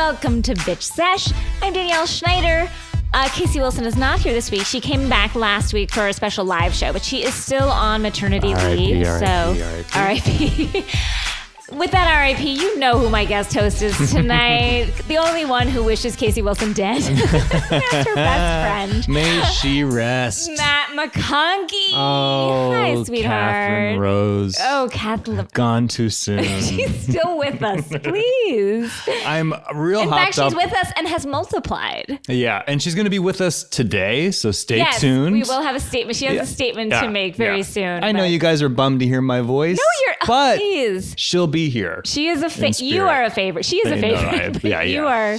Welcome to Bitch Sesh. I'm Danielle Schneider. Casey Wilson is not here this week. She came back last week for a special live show, but she is still on maternity leave. R.I.P. With that R.I.P., you know who my guest host is tonight. The only one who wishes Casey Wilson dead. That's her best friend. May she rest. Matt McConkey. Oh, hi, sweetheart. Catherine Rose. Oh, Kathleen. Gone too soon. She's still with us, please. I'm real In hopped fact, up. she's with us and has multiplied. Yeah, and she's going to be with us today, so stay Yes, tuned. we will have a statement. She has a statement to make very soon. I know you guys are bummed to hear my voice. No, but please. she'll be here. She is a you are a favorite. She is a favorite. You are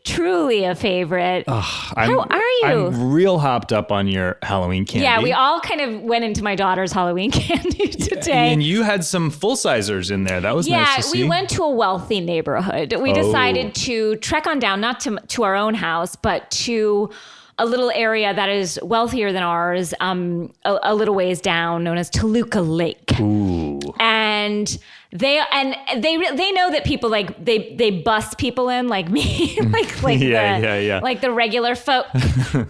truly a favorite. How are you? I'm real hopped up on your Halloween candy. Yeah, we all kind of went into my daughter's Halloween candy today. And you had some full-sizers in there. That was nice to see. Yeah, we went to a wealthy neighborhood. We decided to trek on down, not to our own house, but to a little area that is wealthier than ours, a little ways down, known as Toluca Lake. Ooh. And they know that people they bust people in like me, like the regular folk,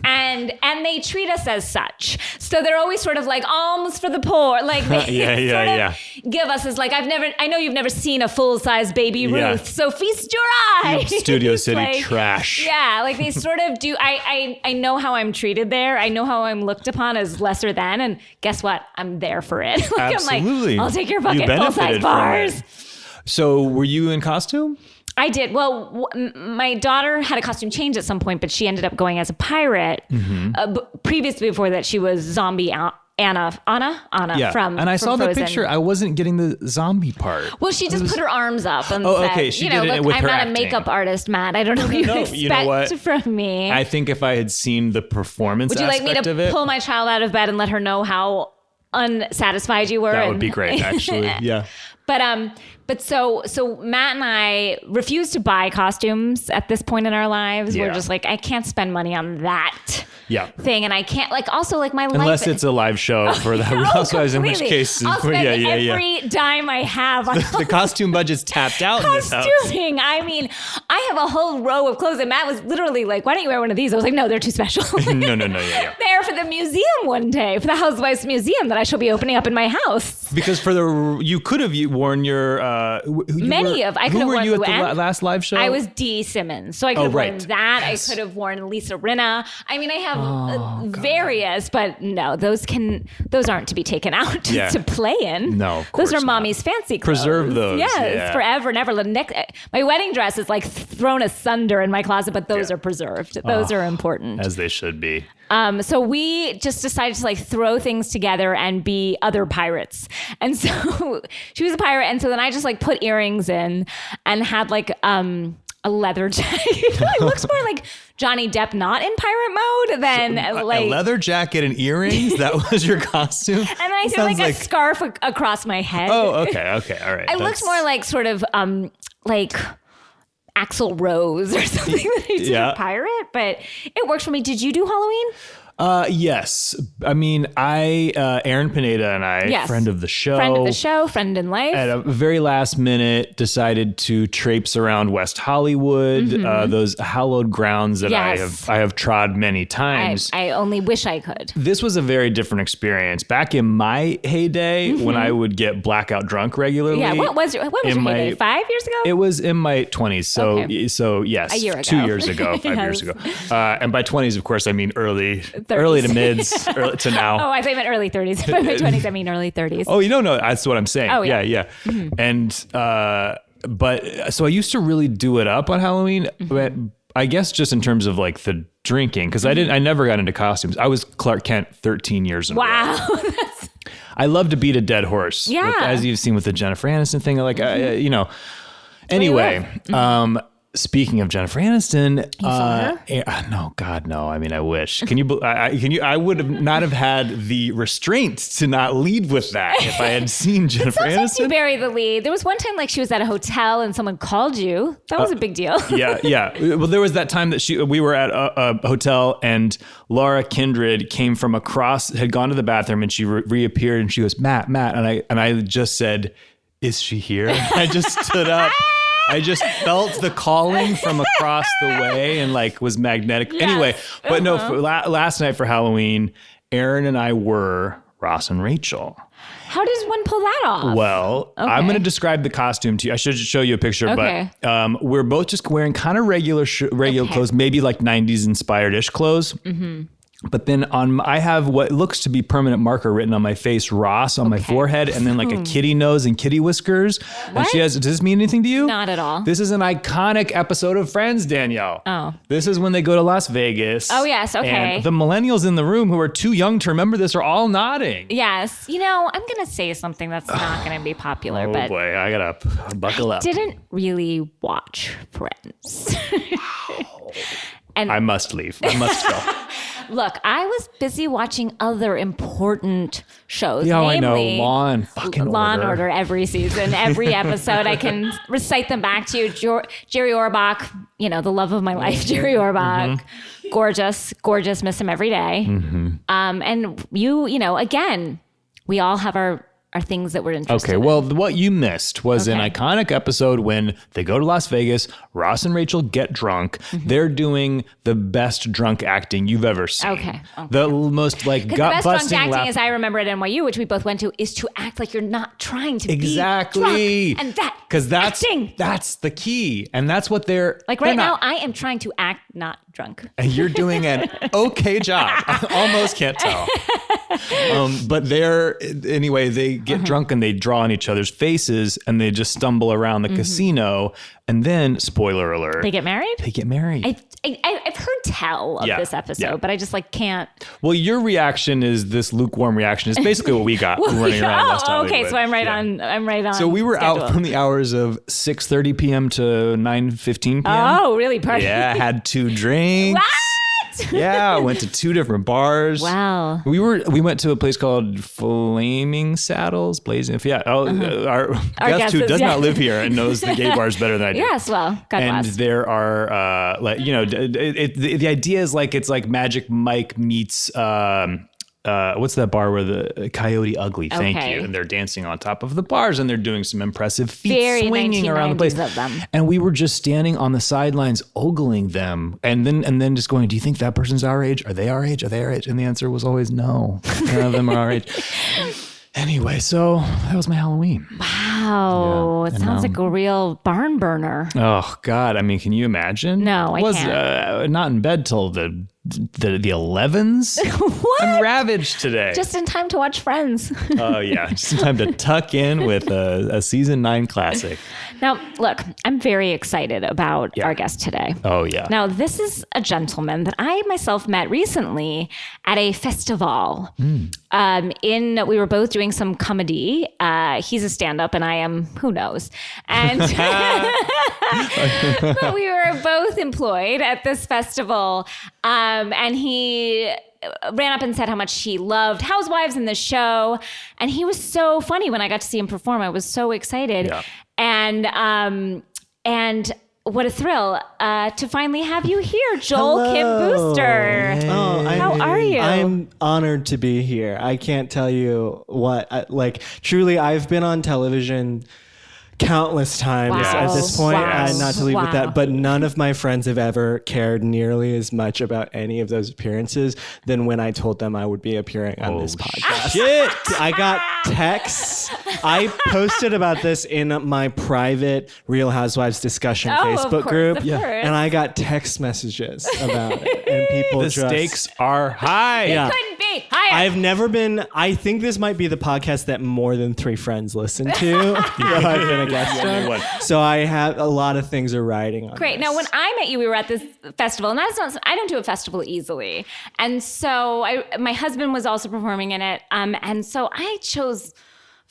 and they treat us as such. So they're always sort of like alms for the poor, like they give us as like I know you've never seen a full size baby Ruth, so feast your eyes. Studio City like, trash. Yeah, like they sort of do. I know how I'm treated there. I know how I'm looked upon as lesser than, and guess what? I'm there for it. Like, Absolutely. I'm like, I'll take your fucking full size bars. So were you in costume? I did. Well, my daughter had a costume change at some point, but she ended up going as a pirate. Mm-hmm. Previously, before that, she was zombie Anna from and I saw Frozen. the picture. I wasn't getting the zombie part. Well, she just put her arms up and said, okay. She did it with I'm her not acting. a makeup artist, Matt. I don't know what you expect you know what? from me. I think if I had seen the performance would you like me to pull my child out of bed and let her know how unsatisfied you were? That would be great, actually. Yeah. But so Matt and I refuse to buy costumes at this point in our lives. Yeah. We're just like, I can't spend money on that thing. And I can't my life. Unless it's a live show for the housewives, in which case. I'll spend every dime I have on the costume budget's tapped out in this house. Costuming. I mean, I have a whole row of clothes and Matt was literally like, why don't you wear one of these? I was like, no, they're too special. No. They're for the museum one day, for the Housewives Museum that I shall be opening up in my house. Because you could have worn your... I could have worn Who were you at Luann. the last live show? I was Dee Simmons. So I could have worn that. Yes. I could have worn Lisa Rinna. I mean, I have various, but no, those aren't to be taken out to play in. No, of course those are not. mommy's fancy clothes. Preserve those. Yes, forever and ever. My wedding dress is like thrown asunder in my closet, but those are preserved. Those are important. As they should be. So we just decided to like throw things together and be other pirates. And so she was a pirate. And so then I just like put earrings in and had like a leather jacket. It looks more like Johnny Depp not in pirate mode than like a leather jacket and earrings. That was your costume. And then I threw like a scarf across my head. Oh, okay, all right. It looks more like sort of like Axl Rose or something that I did a pirate, but it works for me. Did you do Halloween? Yes. I mean, Aaron Pineda and I, friend of the show, friend in life, at a very last minute decided to traipse around West Hollywood, those hallowed grounds that I have trod many times. I only wish I could. This was a very different experience. Back in my heyday, when I would get blackout drunk regularly. Yeah, what was your heyday? 5 years ago? It was in my 20s. So yes, a year ago. 2 years ago, 5 years ago. And by 20s, of course, I mean early to mids, early to now. Oh, I thought you meant early 30s. By my 20s, I mean early 30s. Oh, you don't know. That's what I'm saying. Oh, yeah. Mm-hmm. And, but so I used to really do it up on Halloween, but I guess just in terms of like the drinking, because I never got into costumes. I was Clark Kent 13 years in a row. Wow. I love to beat a dead horse. Yeah. As you've seen with the Jennifer Aniston thing, like, anyway, speaking of Jennifer Aniston, no, God, no. I mean, I wish. Can you? I would have not have had the restraint to not lead with that if I had seen Jennifer Sometimes Aniston. you bury the lead. There was one time like she was at a hotel and someone called you. That was a big deal. Yeah. Well, there was that time that we were at a hotel and Laura Kindred came from across, had gone to the bathroom and she reappeared and she goes, Matt, and I just said, is she here? I just stood up. I just felt the calling from across the way and like was magnetic. Yes. Anyway, but no, last night for Halloween, Aaron and I were Ross and Rachel. How does one pull that off? Well, I'm going to describe the costume to you. I should show you a picture, but we're both just wearing kind of regular clothes, maybe like 90s inspired-ish clothes. Mm-hmm. But then I have what looks to be permanent marker written on my face, Ross, on my forehead, and then like a kitty nose and kitty whiskers. What? And she has, does this mean anything to you? Not at all. This is an iconic episode of Friends, Danielle. Oh. This is when they go to Las Vegas. Oh, yes, okay. And the millennials in the room who are too young to remember this are all nodding. Yes. You know, I'm going to say something that's not going to be popular, but... Oh, boy, I got to buckle up. I didn't really watch Friends. And I must leave. I must go. Look, I was busy watching other important shows. Yeah, namely, I know. Law and Order every season, every episode. I can recite them back to you. Jerry Orbach, you know, the love of my life, Jerry Orbach. Mm-hmm. Gorgeous, miss him every day. Mm-hmm. And you know, again, we all have our things that we're interested in. Okay, well, what you missed was an iconic episode when they go to Las Vegas, Ross and Rachel get drunk. Mm-hmm. They're doing the best drunk acting you've ever seen. Okay. The most like gut-busting. The best drunk acting, as I remember at NYU, which we both went to, is to act like you're not trying to be drunk. And that's the key. And that's what they're... Like right now, I am trying to act not drunk. And you're doing an okay job. I almost can't tell. But anyway, they get drunk and they draw on each other's faces and they just stumble around the casino. And then, spoiler alert. They get married? They get married. I've heard tell of this episode, but I just like can't. Well, your reaction is this lukewarm reaction. It's basically what we got running around West Hollywood. Okay, so I'm right on. So we were schedule. out from the hours of 6:30 p.m. to 9:15 p.m. Oh, really? Party? Yeah, had 2 drinks. What? Yeah, went to 2 different bars. Wow. We went to a place called Flaming Saddles, Blazing. Yeah. Our guest who does not live here and knows the gay bars better than I do. Yes, well, God and bless. There are the idea is like it's like Magic Mike meets what's that bar where the Coyote Ugly? Thank you. And they're dancing on top of the bars and they're doing some impressive feet, swinging around the place. Of them. And we were just standing on the sidelines, ogling them, and then just going, "Do you think that person's our age? Are they our age? Are they our age?" And the answer was always no. None of them are our age. Anyway, so that was my Halloween. Wow. It sounds like a real barn burner. Oh, God. I mean, can you imagine? No, I can't. Not in bed till the 11s. What? I'm ravaged today. Just in time to watch Friends. Oh, yeah. Just in time to tuck in with a season 9 classic. Now, look, I'm very excited about our guest today. Oh, yeah. Now, this is a gentleman that I myself met recently at a festival. We were both doing some comedy. He's a stand-up and I am, who knows? And but we were both employed at this festival. And he ran up and said how much he loved Housewives and the show. And he was so funny when I got to see him perform. I was so excited. Yeah. And what a thrill to finally have you here, Joel Hello. Kim Booster. Hey. How are you? I'm honored to be here. I can't tell you truly, I've been on television countless times at this point. Not to leave with that, but none of my friends have ever cared nearly as much about any of those appearances than when I told them I would be appearing on this podcast. Shit. I got texts. I posted about this in my private Real Housewives discussion Facebook group, and I got text messages about it. And people the stakes are high. It couldn't be higher. I've never been. I think this might be the podcast that more than 3 friends listen to. That I've been a guest on. So I have a lot of things are riding on. Great. this. Now, when I met you, we were at this festival, and I don't do a festival easily, and so my husband was also performing in it, and so I chose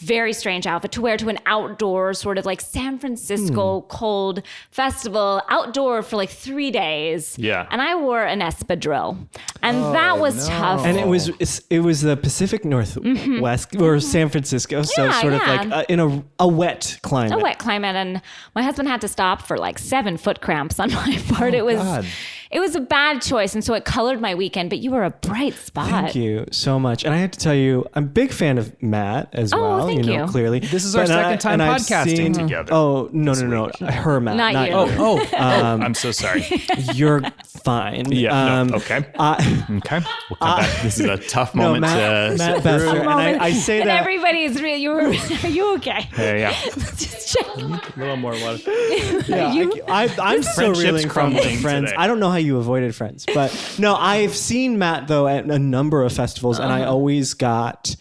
very strange outfit to wear to an outdoor sort of like San Francisco cold festival, outdoor for like 3 days. Yeah. And I wore an espadrille. And that was tough. And it was the Pacific Northwest or San Francisco, so sort of like in a wet climate. A wet climate, and my husband had to stop for like 7 foot cramps on my part. it was a bad choice, and so it colored my weekend. But you were a bright spot. Thank you so much. And I have to tell you, I'm a big fan of Matt as well. Thank you. Clearly. This is our second time podcasting together. Oh, no. Her, Matt. Not you. I'm so sorry. You're fine. Yeah. Okay. Okay. We'll come back. This is a tough moment. Matt Besser. And I say and that. everybody's really. Are you okay? Yeah. Just check. A little more water. Yeah, I'm still reeling from Friends. Today. I don't know how you avoided Friends, but no, I've seen Matt though at a number of festivals, and I always got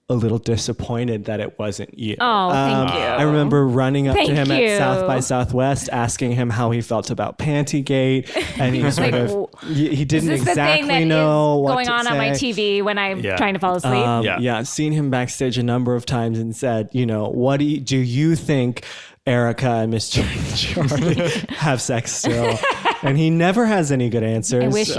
a little disappointed that it wasn't you. Oh, thank you. I remember running up to him Thank you. at South by Southwest, asking him how he felt about Pantygate, and he sort of he didn't Is this exactly the thing that know is what going to on say. my TV when I'm trying to fall asleep? Seen him backstage a number of times and said, what do you think Erica and Miss Charlie have sex still? And he never has any good answers. I wish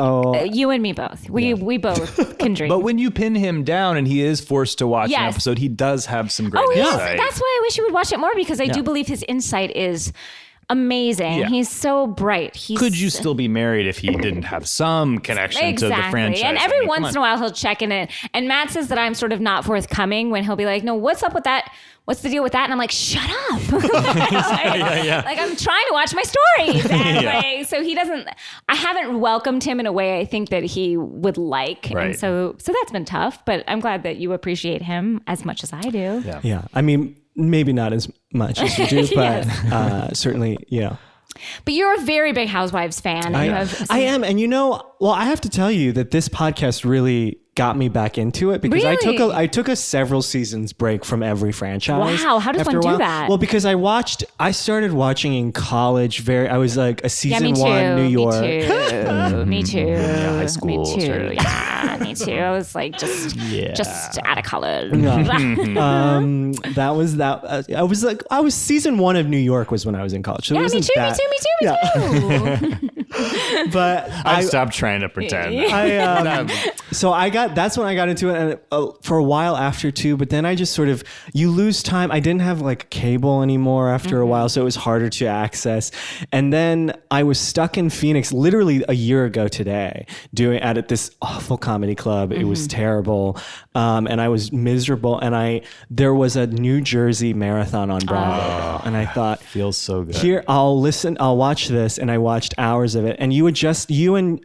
you and me both. We both can dream. But when you pin him down and he is forced to watch an episode, he does have some great insight. That's why I wish you would watch it more, because I do believe his insight is amazing. Yeah. He's so bright. Could you still be married if he didn't have some connection to the franchise? And every once in a while he'll check in it. And Matt says that I'm sort of not forthcoming when he'll be like, no, what's up with that? What's the deal with that? And I'm like, shut up. Like I'm trying to watch my stories. And so he doesn't, I haven't welcomed him in a way I think that he would like. Right. And so that's been tough, but I'm glad that you appreciate him as much as I do. Yeah. I mean, maybe not as much as you do, but certainly, But you're a very big Housewives fan. I am. And I have to tell you that this podcast really got me back into it, because Really? I took a several seasons break from every franchise. Wow, how does one do that? Well, because I started watching in college. I was like a season one New York. Me too. Yeah, high school. Me too. Yeah, me too. I was like just out of college. That was that. I was season one of New York was when I was in college. So Yeah, me too. But I've stopped trying to pretend. That's when I got into it, and for a while after too. But then I just sort of, you lose time. I didn't have like cable anymore after a while, so it was harder to access. And then I was stuck in Phoenix literally a year ago today, doing at this awful comedy club. It was terrible, and I was miserable. And there was a New Jersey marathon on Broadway, and I thought, feels so good. Here, I'll watch this, and I watched hours of it. And you had just been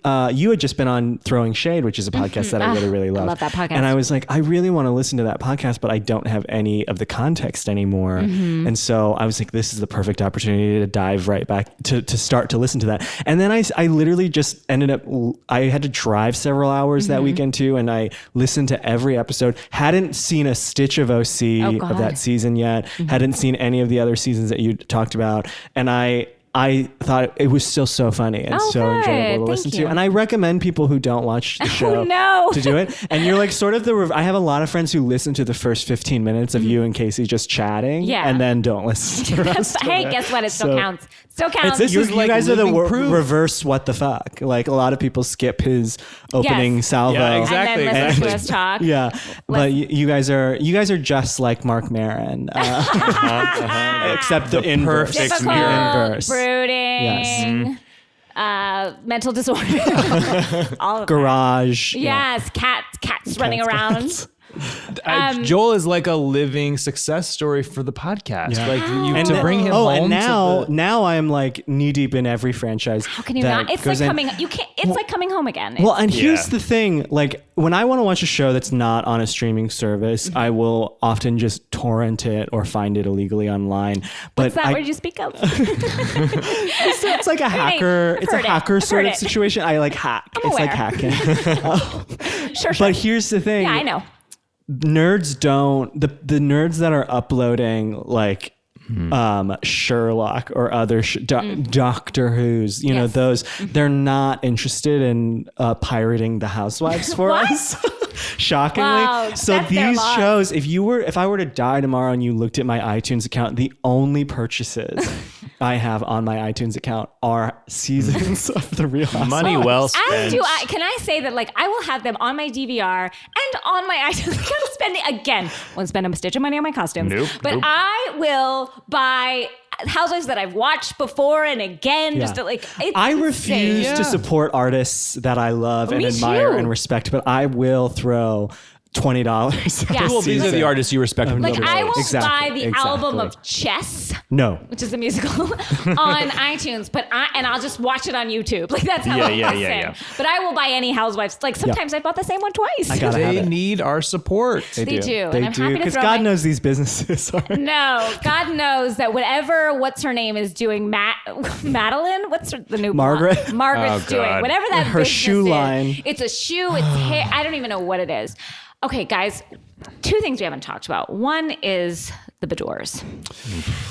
on Throwing Shade, which is a podcast that I really love. I love that podcast. And I was like, I really want to listen to that podcast, but I don't have any of the context anymore. And so I was like, this is the perfect opportunity to dive right back to start to listen to that. And then I literally just ended up, I had to drive several hours that weekend too, and I listened to every episode. Hadn't seen a stitch of OC of that season yet. Hadn't seen any of the other seasons that you talked about. And I thought it was still so funny and so enjoyable to listen to. And I recommend people who don't watch the show to do it. And you're like sort of I have a lot of friends who listen to the first 15 minutes of you and Casey just chatting and then don't listen to the rest of it. Guess what? It still counts. Still counts. You guys are the reverse what the fuck. Like a lot of people skip his opening salvo. Yeah, exactly. And then listen to us talk. Yeah. But you guys are just like Mark Maron. Except the inverse. Perfect inverse. Brooding. Mental disorder. All of Garage. Yes, cats running around. Joel is like a living success story for the podcast. Yeah. Like to bring him home. And now I'm like knee deep in every franchise. How can you not? It's like coming. You can't. It's like coming home again. Well, and here's the thing: like when I want to watch a show that's not on a streaming service, I will often just torrent it or find it illegally online. But what's that word you speak of? it's like a hacker. It's a hacker sort of situation. I like hack. It's like hacking. Sure. But here's the thing. Yeah, I know. Nerds don't the nerds that are uploading like Sherlock or other Doctor Who's, those, they're not interested in pirating the Housewives for us. Shockingly. Wow, so these shows, if I were to die tomorrow and you looked at my iTunes account, the only purchases I have on my iTunes account are seasons of The Real Housewives. Money well spent. As do I. Can I say that, like, I will have them on my DVR and on my iTunes account spending, again, won't spend a stitch of money on my costumes. Nope. But I will buy housewives that I've watched before and again. Just to, like, it's I insane. refuse to support artists that I love and admire and respect, but I will throw $20. Yeah. Well, these are the artists you respect. Like, I won't Exactly, buy the album of Chess, which is a musical, on iTunes, but I'll just watch it on YouTube. Like, that's how I'm But I will buy any housewives. Like, sometimes I bought the same one twice. They need our support. They do. They and I'm do, happy to because throw God knows these businesses are. No, God knows that whatever, what's her name is doing, Madeline? What's the new Margaret? blonde? Margaret's doing. Whatever that her business shoe is. line. It's a shoe, it's hair. I don't even know what it is. Okay, guys, 2 things we haven't talked about. One is the Badors.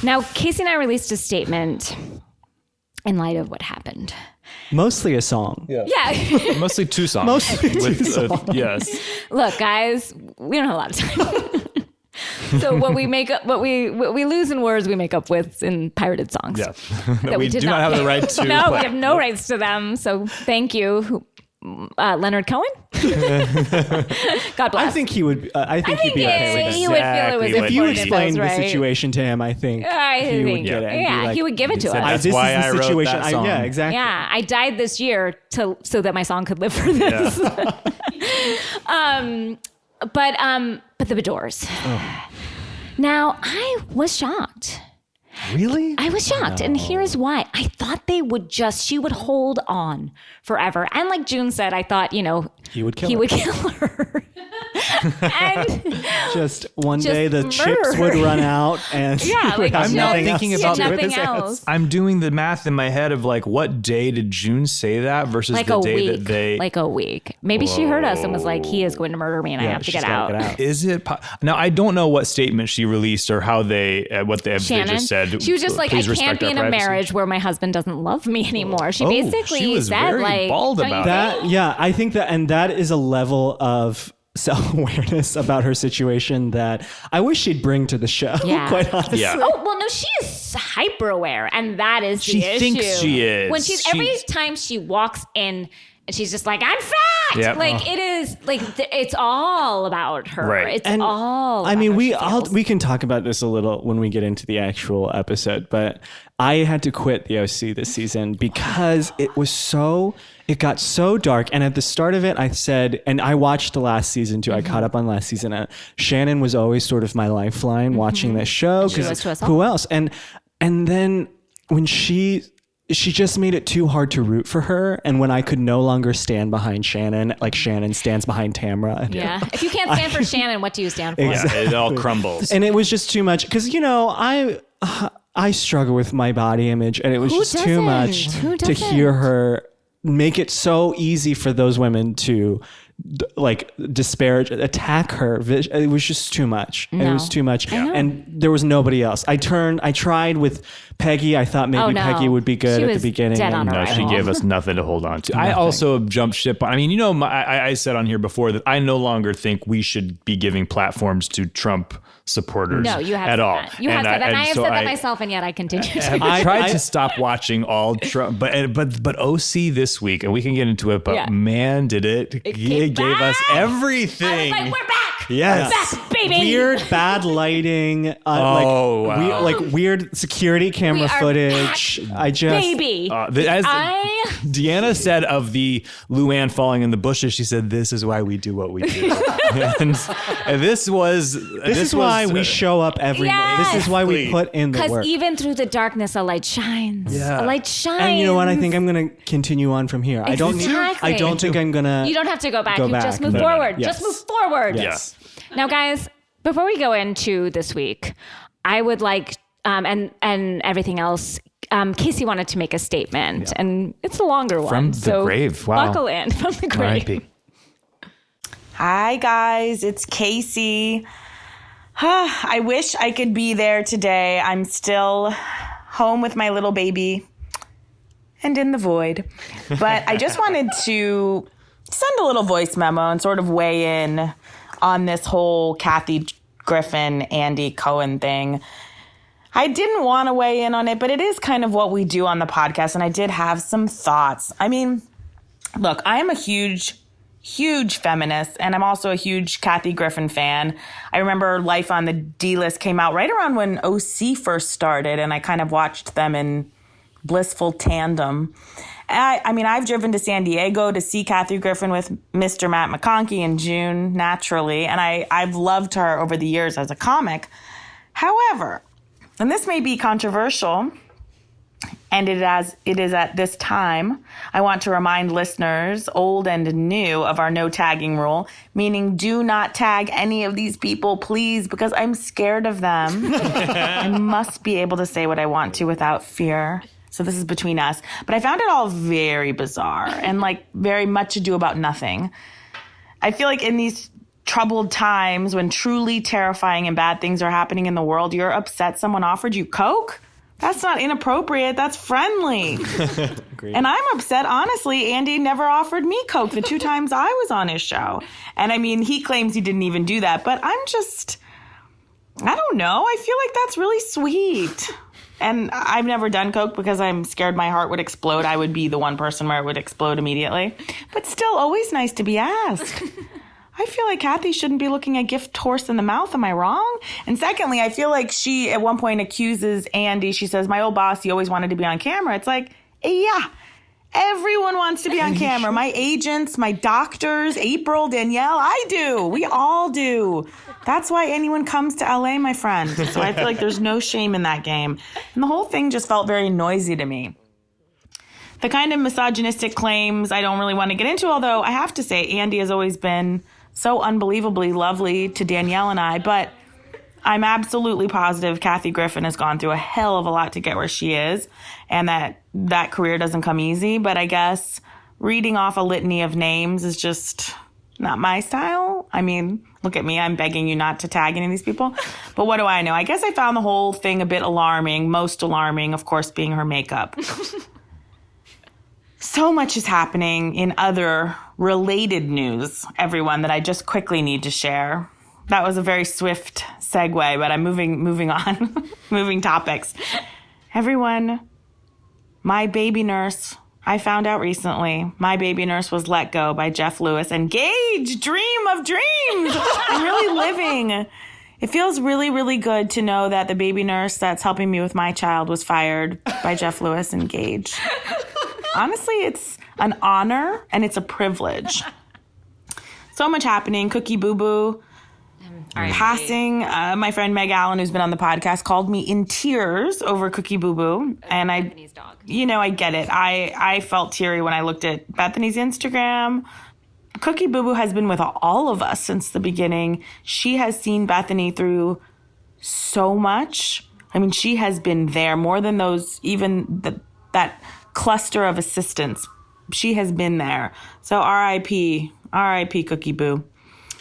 Now, Casey and I released a statement in light of what happened. Mostly a song. Yeah. Mostly 2 songs. Mostly 2 songs. Yes. Look, guys, we don't have a lot of time. So what we lose in words, we make up with in pirated songs. Yeah. That we do not have the right to. No, we have no rights to them. So thank you, Leonard Cohen. God bless. I think he would. I think he'd be okay with it. He would feel it was If you important, explained the right? situation to him, I think he would get it. And be like, he would give it to us. That's this why is the I wrote situation. that song. Yeah, exactly. Yeah, I died this year so that my song could live for this. But the Badors. Oh. Now, I was shocked. Really? I was shocked. And here's why. I thought she would hold on forever. And like June said, I thought, he would kill her. And just one day the chips would run out and I'm not thinking about nothing else. I'm doing the math in my head of like, what day did June say that versus like the day week, that they like a week. Maybe she heard us and was like, he is going to murder me and I have to get out. Is it now? I don't know what statement she released or how they they just said. She was just like, I can't be in a marriage where my husband doesn't love me anymore. She basically she was said very like bald about that. Yeah, I think that is a level of self-awareness about her situation that I wish she'd bring to the show. Yeah. Quite honestly. Yeah. Oh well, no, she is hyper aware, and that is the issue. She thinks she is. When every time she walks in, and she's just like, I'm fat. Yep. Like it is like it's all about her. Right. It's all. I mean, about we can talk about this a little when we get into the actual episode, but I had to quit the OC this season because it got so dark. And at the start of it, I said, and I watched the last season too. Mm-hmm. I caught up on last season. Shannon was always sort of my lifeline watching this show because who else? And then when she just made it too hard to root for her. And when I could no longer stand behind Shannon, like Shannon stands behind Tamra. And if you can't stand for Shannon, what do you stand for? Exactly. Yeah, it all crumbles. And it was just too much because, I struggle with my body image, and it was just too much to hear her make it so easy for those women to disparage, attack her. It was just too much. No. It was too much. And there was nobody else. I tried with Peggy. I thought maybe Peggy would be good at the beginning. Dead on her she gave us nothing to hold on to. I also jumped ship. I mean, I said on here before that I no longer think we should be giving platforms to Trump supporters at all. You have said that. And I have said that myself, and yet I continue to. I tried to stop watching all Trump, but OC this week, and we can get into it, but man, did it gave us everything. I was like, we're back. Yes. We're back, baby. Weird bad lighting. Weird security camera footage. Baby. As Deanna said of the Luann falling in the bushes, she said, "This is why we do what we do." and this is why we show up every day. This is why we put in the work. Because even through the darkness, a light shines. Yeah. A light shines. And you know what? I think I'm going to continue on from here. Exactly. I don't think I'm going to. You don't have to go back. Just move forward. Yes. Just move forward. Yes. Now, guys, before we go into this week, I would like, and everything else, Casey wanted to make a statement, and it's a longer one. From the grave. Wow. Buckle in. From the grave. R.I.P. Hi, guys. It's Casey. I wish I could be there today. I'm still home with my little baby and in the void. But I just wanted to send a little voice memo and sort of weigh in on this whole Kathy Griffin, Andy Cohen thing. I didn't want to weigh in on it, but it is kind of what we do on the podcast, and I did have some thoughts. I mean, look, I am a huge huge feminist, and I'm also a huge Kathy Griffin fan. I remember Life on the D-List came out right around when OC first started, and I kind of watched them in blissful tandem. I mean, I've driven to San Diego to see Kathy Griffin with Mr. Matt McConkey in June, naturally, and I've loved her over the years as a comic. However, and this may be controversial, and it is at this time, I want to remind listeners, old and new, of our no tagging rule, meaning do not tag any of these people, please, because I'm scared of them. I must be able to say what I want to without fear. So this is between us. But I found it all very bizarre and like very much ado about nothing. I feel like in these troubled times when truly terrifying and bad things are happening in the world, you're upset someone offered you Coke? That's not inappropriate. That's friendly. And I'm upset, honestly, Andy never offered me Coke the 2 times I was on his show. And I mean, he claims he didn't even do that, but I don't know. I feel like that's really sweet. And I've never done Coke because I'm scared my heart would explode. I would be the one person where it would explode immediately. But still, always nice to be asked. I feel like Kathy shouldn't be looking a gift horse in the mouth. Am I wrong? And secondly, I feel like she at one point accuses Andy. She says, my old boss, he always wanted to be on camera. It's like, yeah, everyone wants to be on camera. My agents, my doctors, April, Danielle, I do. We all do. That's why anyone comes to LA, my friend. So I feel like there's no shame in that game. And the whole thing just felt very noisy to me. The kind of misogynistic claims I don't really want to get into, although I have to say Andy has always been so unbelievably lovely to Danielle and I, but I'm absolutely positive Kathy Griffin has gone through a hell of a lot to get where she is, and that career doesn't come easy. But I guess reading off a litany of names is just not my style. I mean, look at me. I'm begging you not to tag any of these people. But what do I know? I guess I found the whole thing a bit alarming, most alarming, of course, being her makeup. So much is happening in other related news, everyone, that I just quickly need to share. That was a very swift segue, but I'm moving on, moving topics. Everyone, my baby nurse, I found out recently, my baby nurse was let go by Jeff Lewis and Gage, dream of dreams. I'm really living. It feels really, really good to know that the baby nurse that's helping me with my child was fired by Jeff Lewis and Gage. Honestly, it's an honor and it's a privilege. So much happening. Cookie Boo Boo passing. My friend Meg Allen, who's been on the podcast, called me in tears over Cookie Boo Boo. And Bethany's dog. I get it. I felt teary when I looked at Bethany's Instagram. Cookie Boo Boo has been with all of us since the beginning. She has seen Bethany through so much. I mean, she has been there more than those, even that cluster of assistants. She has been there. So R.I.P. Cookie Boo.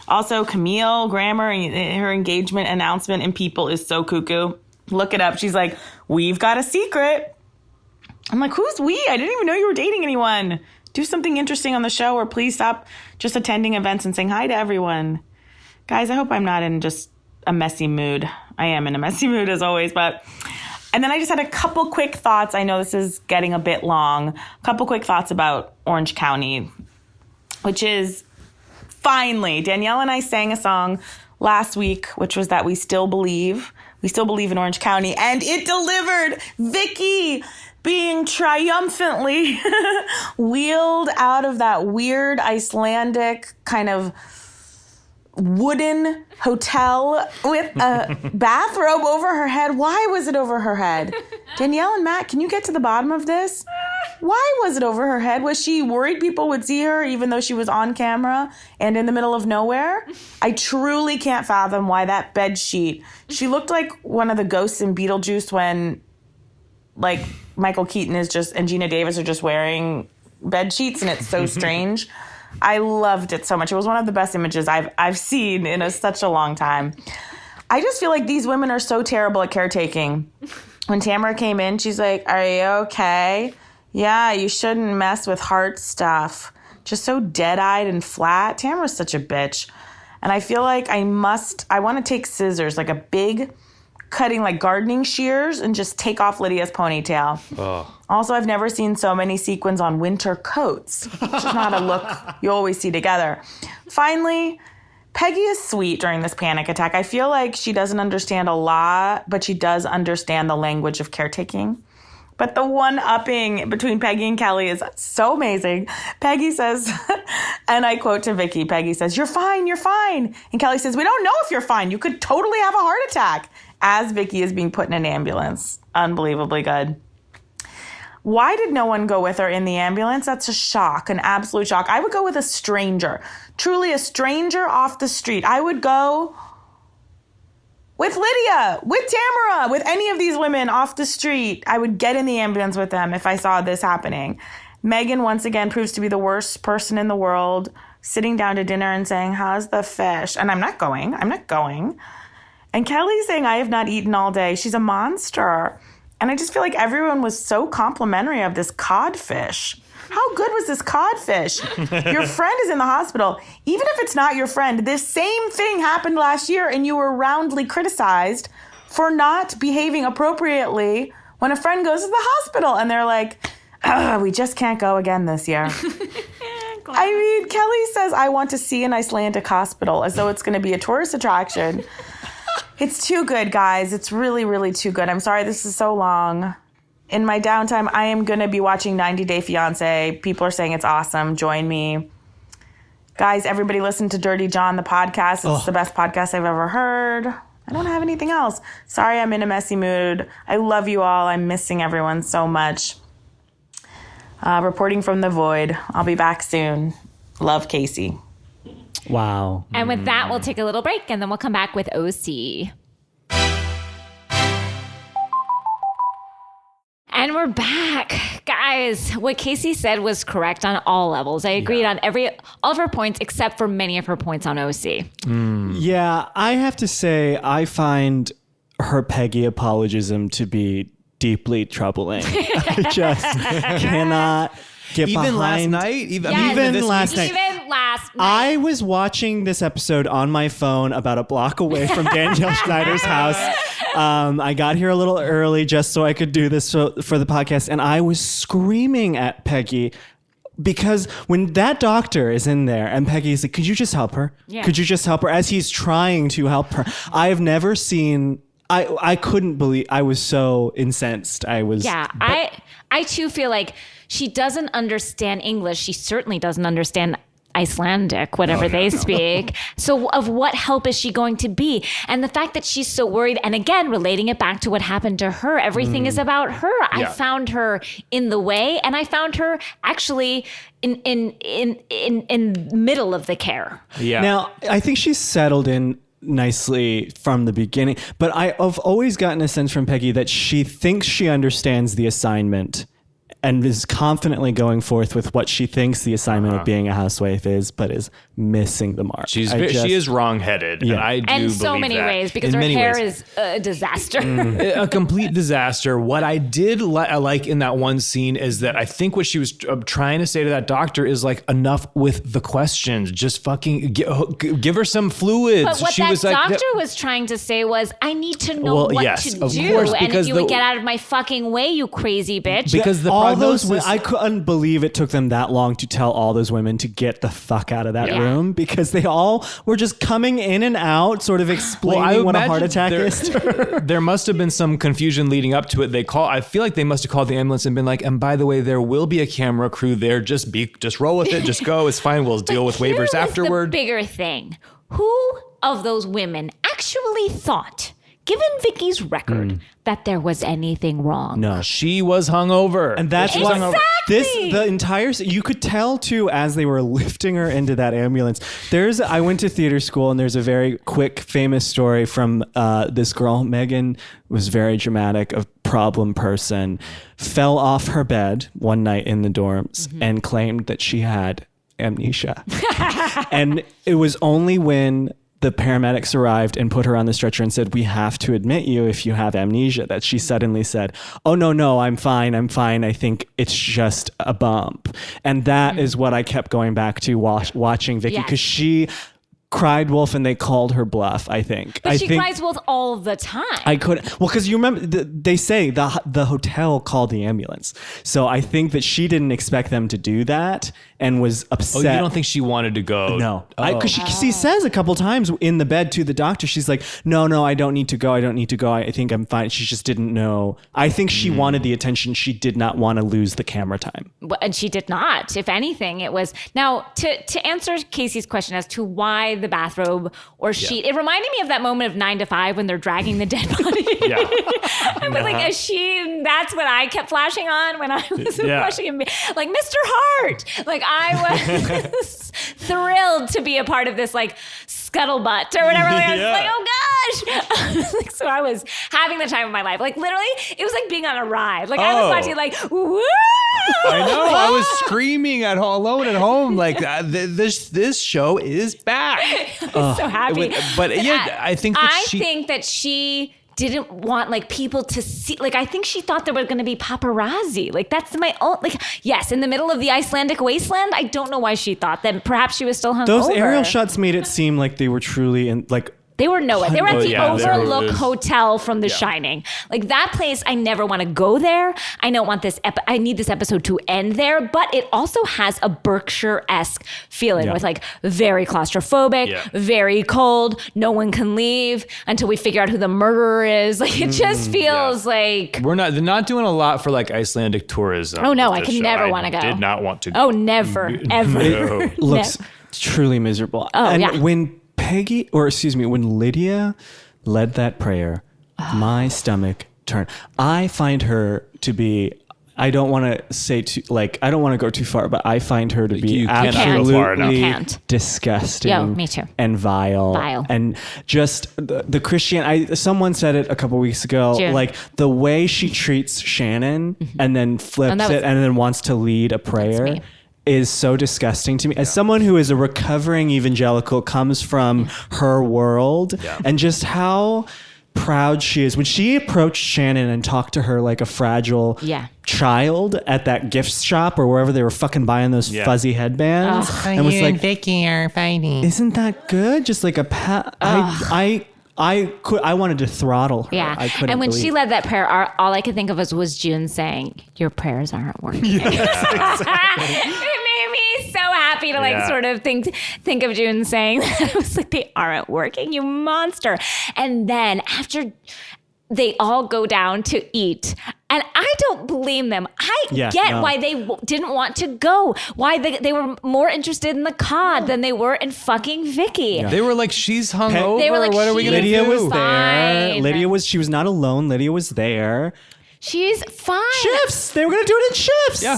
Also, Camille Grammer, her engagement announcement in People is so cuckoo. Look it up. She's like, we've got a secret. I'm like, who's we? I didn't even know you were dating anyone. Do something interesting on the show, or please stop just attending events and saying hi to everyone. Guys, I hope I'm not in just a messy mood. I am in a messy mood as always, but... And then I just had a couple quick thoughts. I know this is getting a bit long. A couple quick thoughts about Orange County, which is finally, Danielle and I sang a song last week, which was that we still believe in Orange County, and it delivered. Vicky being triumphantly wheeled out of that weird Icelandic kind of wooden hotel with a bathrobe over her head. Why was it over her head? Danielle and Matt, can you get to the bottom of this? Why was it over her head? Was she worried people would see her even though she was on camera and in the middle of nowhere? I truly can't fathom why that bed sheet. She looked like one of the ghosts in Beetlejuice when like Michael Keaton and Gina Davis are just wearing bed sheets, and it's so strange. I loved it so much. It was one of the best images I've seen in such a long time. I just feel like these women are so terrible at caretaking. When Tamara came in, she's like, are you okay? Yeah, you shouldn't mess with heart stuff. Just so dead-eyed and flat. Tamara's such a bitch. And I feel like I want to take scissors, like a big cutting like gardening shears and just take off Lydia's ponytail. Oh. Also, I've never seen so many sequins on winter coats, which is not a look you always see together. Finally, Peggy is sweet during this panic attack. I feel like she doesn't understand a lot, but she does understand the language of caretaking. But the one-upping between Peggy and Kelly is so amazing. Peggy says, and I quote to Vicky, Peggy says, "You're fine, you're fine." And Kelly says, "We don't know if you're fine. You could totally have a heart attack," as Vicky is being put in an ambulance. Unbelievably good. Why did no one go with her in the ambulance? That's a shock, an absolute shock. I would go with a stranger, truly a stranger off the street. I would go with Lydia, with Tamara, with any of these women off the street. I would get in the ambulance with them if I saw this happening. Megan once again proves to be the worst person in the world, sitting down to dinner and saying, "How's the fish?" And I'm not going. And Kelly's saying, "I have not eaten all day." She's a monster. And I just feel like everyone was so complimentary of this codfish. How good was this codfish? Your friend is in the hospital. Even if it's not your friend, this same thing happened last year and you were roundly criticized for not behaving appropriately when a friend goes to the hospital. And they're like, "We just can't go again this year." I mean, Kelly says, "I want to see an Icelandic hospital," as though it's going to be a tourist attraction. It's too good, guys. It's really, really too good. I'm sorry this is so long. In my downtime, I am going to be watching 90 Day Fiance. People are saying it's awesome. Join me. Guys, everybody listen to Dirty John, the podcast. It's the best podcast I've ever heard. I don't have anything else. Sorry, I'm in a messy mood. I love you all. I'm missing everyone so much. Reporting from the void. I'll be back soon. Love, Casey. Wow. And with that, we'll take a little break and then we'll come back with OC. And we're back. Guys, what Casey said was correct on all levels. I agreed on all of her points except for many of her points on OC. Yeah, I have to say, I find her Peggy apologism to be deeply troubling. I just cannot get Even behind. last night? Even last night. Even last night. I was watching this episode on my phone about a block away from Danielle Schneider's house. I got here a little early just so I could do this for the podcast. And I was screaming at Peggy because when that doctor is in there and Peggy's like, "Could you just help her? Yeah. Could you just help her?" As he's trying to help her. I have never seen... I couldn't believe... I was so incensed. I too feel like she doesn't understand English. She certainly doesn't understand Icelandic, whatever they speak. So of what help is she going to be? And the fact that she's so worried, and again, relating it back to what happened to her, everything is about her. Yeah. I found her in the way, and I found her actually in middle of the care. Yeah. Now, I think she's settled in nicely from the beginning, but I've always gotten a sense from Peggy that she thinks she understands the assignment and is confidently going forth with what she thinks the assignment of being a housewife is, but is missing the mark. She is wrong-headed, and I do in believe so many that. ways, because her hair is a disaster. A complete disaster. What I did like in that one scene is that I think what she was trying to say to that doctor is like, enough with the questions. Just fucking give her some fluids. But what she that was doctor was trying to say was, I need to know what to do. Course, and if you would get out of my fucking way, you crazy bitch. Because all those I couldn't believe it took them that long to tell all those women to get the fuck out of that room, because they all were just coming in and out, sort of explaining what a heart attack is. There must have been some confusion leading up to it. I feel like they must have called the ambulance and been like, and by the way, there will be a camera crew there. Just roll with it. Just go. It's fine. We'll deal with waivers afterward. The bigger thing. Who of those women actually thought, given Vicky's record, that there was anything wrong? No. She was hungover. And that's Exactly. the entire, you could tell too, as they were lifting her into that ambulance. I went to theater school, and there's a very quick, famous story from this girl, Megan, was very dramatic, a problem person, fell off her bed one night in the dorms and claimed that she had amnesia. And it was only when the paramedics arrived and put her on the stretcher and said, "We have to admit you if you have amnesia," that she suddenly said, "Oh, no, I'm fine. I think it's just a bump." And that is what I kept going back to watching Vicky, because she cried wolf and they called her bluff, I think. But she cries wolf all the time. I couldn't. Well, because you remember, they say the hotel called the ambulance. So I think that she didn't expect them to do that and was upset. Oh, you don't think she wanted to go? No. Because she says a couple times in the bed to the doctor, she's like, no, I don't need to go. I think I'm fine. She just didn't know. I think she wanted the attention. She did not want to lose the camera time. And she did not. If anything, it was... Now, to answer Casey's question as to why the bathrobe or sheet, it reminded me of that moment of 9 to 5 when they're dragging the dead body. I was like, a sheet, that's what I kept flashing on when I was watching him. Like, Mr. Hart! Like, I was thrilled to be a part of this, like, scuttlebutt or whatever. Like, I was like, oh gosh! Like, so I was having the time of my life. Like, literally, it was like being on a ride. Like, I was watching, like, woo! I know. I was screaming alone at home. Like, this show is back. I was so happy. But yeah, I think that she didn't want like people to see. Like, I think she thought there were going to be paparazzi. Like, that's my own. Like, yes, in the middle of the Icelandic wasteland. I don't know why she thought that. Perhaps she was still hungover. Those aerial shots made it seem like they were truly in like. They were nowhere. They were at the Overlook Hotel from The Shining. Like, that place, I never want to go there. I don't want this. I need this episode to end there. But it also has a Berkshire-esque feeling with like very claustrophobic, very cold. No one can leave until we figure out who the murderer is. Like, it just feels like they're not doing a lot for like Icelandic tourism. Oh no, I can never want to go. Did not want to go. Oh, never, ever. It looks truly miserable. Oh, and when Lydia led that prayer, my stomach turned. I find her to be, I don't want to say too, like, I don't want to go too far, but I find her to be absolutely disgusting. Yo, me too. And vile. And just the Christian, someone said it a couple weeks ago, like the way she treats Shannon and then flips it and then wants to lead a prayer is so disgusting to me. As someone who is a recovering evangelical, comes from her world, and just how proud she is. When she approached Shannon and talked to her like a fragile child at that gift shop or wherever they were fucking buying those fuzzy headbands. And was like, Vicky are fighting. Isn't that good? Just like a pat. I wanted to throttle her. Yeah. I couldn't and when believe. she led that prayer, all I could think of was June saying, your prayers aren't working. Yes, it made me so happy to like sort of think of June saying that. I was like, they aren't working, you monster. And then after they all go down to eat, and I don't blame them. I get why they didn't want to go. Why they were more interested in the cod than they were in fucking Vicky. Yeah. They were like, she's hungover. They were like, what are we going to do? Lydia was there. She was not alone. Lydia was there. She's fine. Shifts. They were going to do it in shifts. Yeah.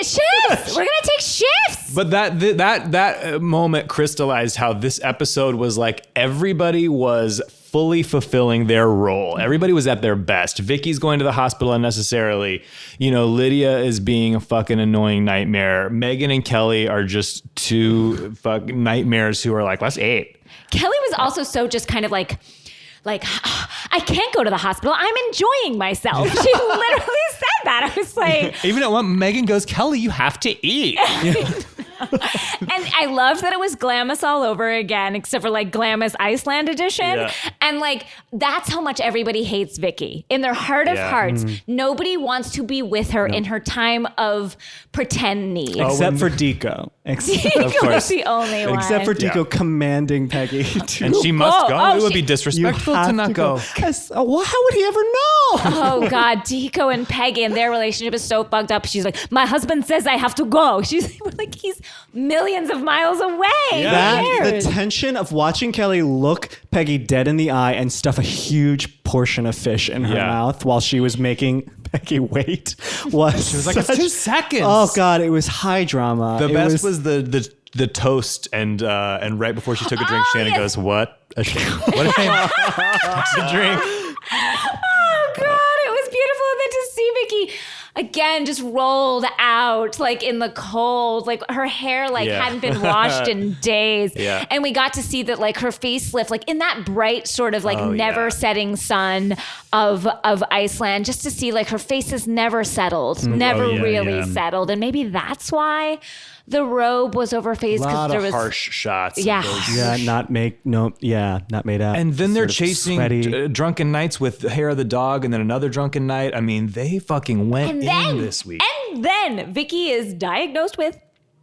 Shifts. We're going to take shifts. But that moment crystallized how this episode was like everybody was fully fulfilling their role. Everybody was at their best. Vicky's going to the hospital unnecessarily. You know, Lydia is being a fucking annoying nightmare. Megan and Kelly are just two fucking nightmares who are like, let's eat. Kelly was also so just kind of like, I can't go to the hospital. I'm enjoying myself. She literally said that. I was like... Even when Megan goes, Kelly, you have to eat. And I loved that it was Glamis all over again, except for like Glamis Iceland edition. Yeah. And like, that's how much everybody hates Vicky. In their heart of hearts, nobody wants to be with her in her time of pretend need. Except for Deco. Deco was the only one. Except for Deco commanding Peggy to and she must go. It would be disrespectful to not go. How would he ever know? Oh God, Deco and Peggy and their relationship is so fucked up. She's like, my husband says I have to go. She's like, he's millions of miles away. The tension of watching Kelly look Peggy dead in the eye and stuff a huge portion of fish in her mouth while she was making Peggy wait was she was like, it's 2 seconds. Oh God, it was high drama. The best was the toast and right before she took a drink, Shannon goes, what a shame. What a shame. It's a drink. Oh God, it was beautiful. And then to see Vicky again just rolled out like in the cold, like her hair hadn't been washed in days. And we got to see that like her facelift, like in that bright sort of like never setting sun of Iceland, just to see like her face has never settled, never really settled. And maybe that's why the robe was over her face A because lot there of was harsh shots. Yeah. Of those- not made up. And then they're Sort of chasing sweaty. drunken nights with Hair of the Dog, and then another drunken night. I mean, they fucking went in this week. And then Vicky is diagnosed with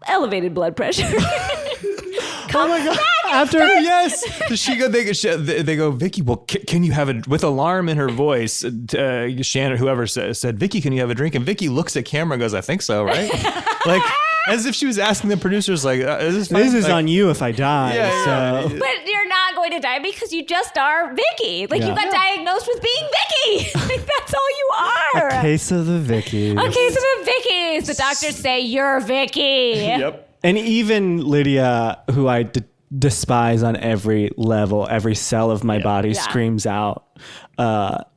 elevated blood pressure. Oh my God. After Yes, they go, Vicky. Well, can you have a with alarm in her voice? Shannon, whoever said, Vicky, can you have a drink? And Vicky looks at camera and goes, I think so, right? Like as if she was asking the producers, like, is this fine? this is on you if I die. Yeah. So But you're not going to die because you just are Vicky. Like you Yeah. got diagnosed with being Vicky. Like that's all you are. a case of the Vicky. Okay, so the Vickies. The doctors say you're Vicky. Yep. And even Lydia, who I despise on every level, every cell of my body screams out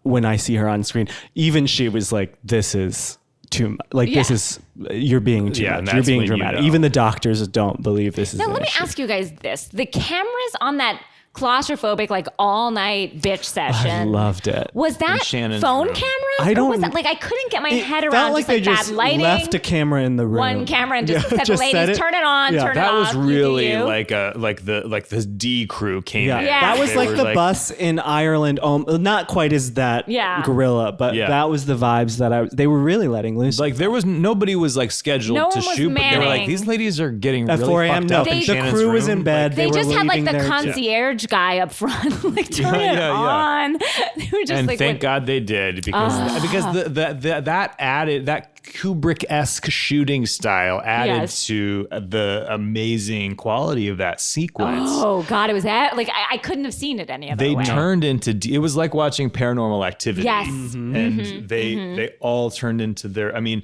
when I see her on screen. Even she was like, this is too much. Like, this is, you're being too Yeah, and much. You're that's being when you dramatic. know. Even the doctors don't believe this is Now an let me issue. ask you guys this: the cameras on that claustrophobic, like all night bitch session. I loved it. Was that Shannon's phone room. cameras? I Or don't- was that, like I couldn't get my It head felt around like just like they just bad lighting. left a camera in the room. One camera and just said to just ladies, said it. turn it on, Yeah. turn it That off. was you do really you. like the D crew came Yeah. in. Yeah. That was They like were the bus in Ireland. Not quite as that gorilla, but Yeah. that was the vibes that they were really letting loose. Like there was nobody was like scheduled No to one was shoot, but they were like, manning. these ladies are getting At really 4 a.m. fucked No, up in the Shannon's crew was room. in bed. They were just had like leaving the their- concierge guy up front, like turn it yeah. on. They were just And like, thank God they did because that added that Kubrick-esque shooting style added Yes. to the amazing quality of that sequence. oh God, it was that. Like I couldn't have seen it any other They way. turned into it was like watching Paranormal Activity. Yes. And they all turned into their. I mean,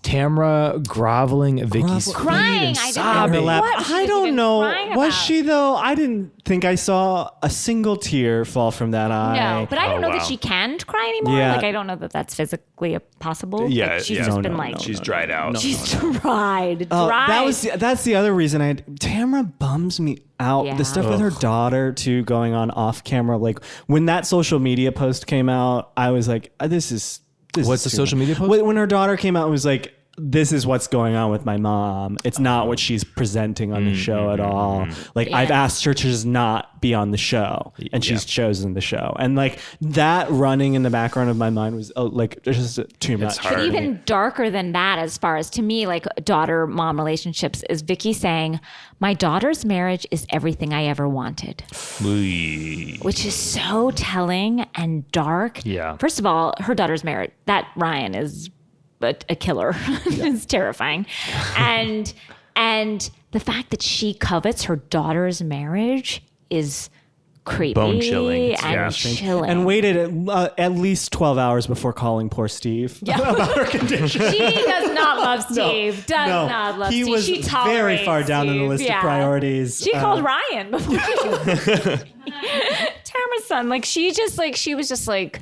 Tamra groveling at Vicky's feet Crying. and I didn't sobbing. know lap. what she I was don't even know. crying Was about. she though? I didn't think I saw a single tear fall from that eye. No, but I don't know that wow. she can cry anymore. Yeah. Like I don't know that that's physically possible. Yeah, like, she's yeah. just No, been no, like no, She's dried out. she's dried. Oh, Dried. that's the other reason Tamra bums me out. Yeah. The stuff with her daughter too going on off camera. Like when that social media post came out, I was like, this is What's the too social much. media post? When her daughter came out, it was like, this is what's going on with my mom. It's not what she's presenting on the show at all. Like I've asked her to just not be on the show, and she's chosen the show. And like that running in the background of my mind was like just too much. hard. But even darker than that, as far as to me, like daughter-mom relationships, is Vicky saying, "My daughter's marriage is everything I ever wanted," which is so telling and dark. Yeah. First of all, her daughter's marriage. That Ryan is a killer. It's terrifying, and the fact that she covets her daughter's marriage is creepy, Bone chilling. and Yeah. chilling. And waited at least 12 hours before calling poor Steve about her condition. She does not love Steve. Does No, not love he Steve. was She very tolerates far down in the Steve. list Yeah. of priorities. She called Ryan before Tamara's son. Like she was just like,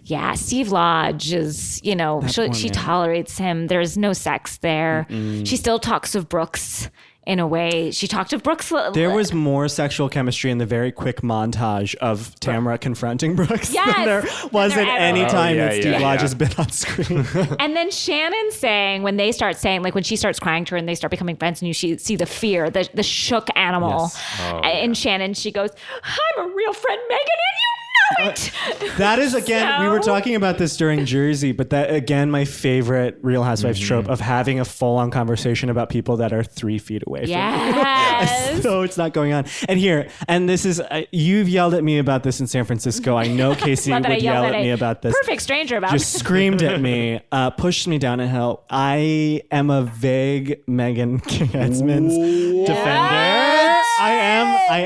yeah, Steve Lodge is, she tolerates him. There's no sex there. She still talks of Brooks in a way. She talked of Brooks. There was more sexual chemistry in the very quick montage of Tamara confronting Brooks Yes, than there was than at there any ever time was. that Steve Yeah, Lodge yeah. has been on screen. And then Shannon saying, when they start saying, like when she starts crying to her and they start becoming friends and you see the fear, the shook animal. And Shannon, she goes, I'm a real friend, Megan, and you know it. That is, again, we were So- talking about this during Jersey, but that, again, my favorite Real Housewives trope of having a full-on conversation about people that are 3 feet away from you. Yes. So it's not going on. And this is, you've yelled at me about this in San Francisco. I know Casey Love that I would yelled yell at me about this. Perfect stranger about Just screamed at me, pushed me down a hill. I am a vague Megan Edmonds defender. I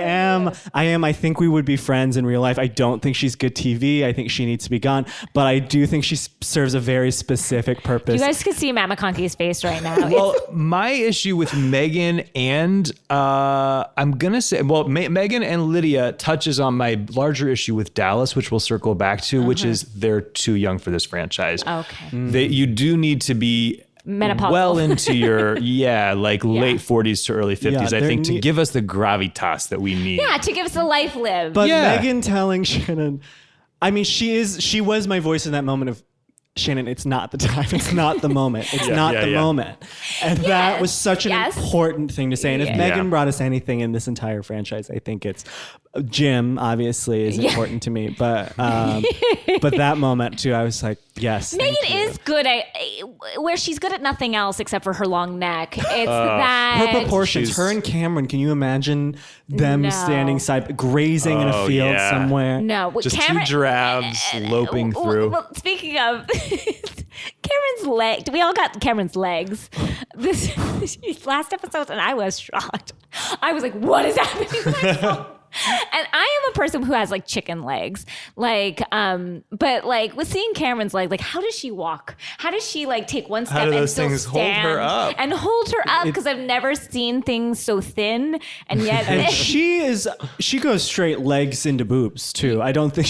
am. I think we would be friends in real life. I don't think she's good TV. I think she needs to be gone. But I do think she serves a very specific purpose. You guys can see Matt McConkey's face right now. Well, my issue with Megan and I'm gonna say, Megan and Lydia touches on my larger issue with Dallas, which we'll circle back to, which is they're too young for this franchise. Okay. You do need to be Menopausal. well into your late 40s to early 50s. Yeah, I think to they're give us the gravitas that we need. Yeah, to give us a life lived. But Yeah. Megan telling Shannon, I mean, she was my voice in that moment of, Shannon, it's not the time. It's not the moment. It's not the moment. And that was such an important thing to say. And if Megan brought us anything in this entire franchise, I think it's Jim, obviously, is important to me. But that moment, too, I was like, yes. Megan is good at where she's good at nothing else except for her long neck. It's that. Her proportions, her and Kameron, can you imagine them standing grazing in a field somewhere? No. Just Kameron, 2 giraffes loping through. Well, speaking of Kameron's leg, we all got Kameron's legs. This last episode, and I was shocked. I was like, what is happening to my phone? And I am a person who has like chicken legs, but like with seeing Kameron's leg, like how does she walk? How does she like take one step and still stand hold her up? And hold her up? Because I've never seen things so thin, and yet and she goes straight legs into boobs too. I don't think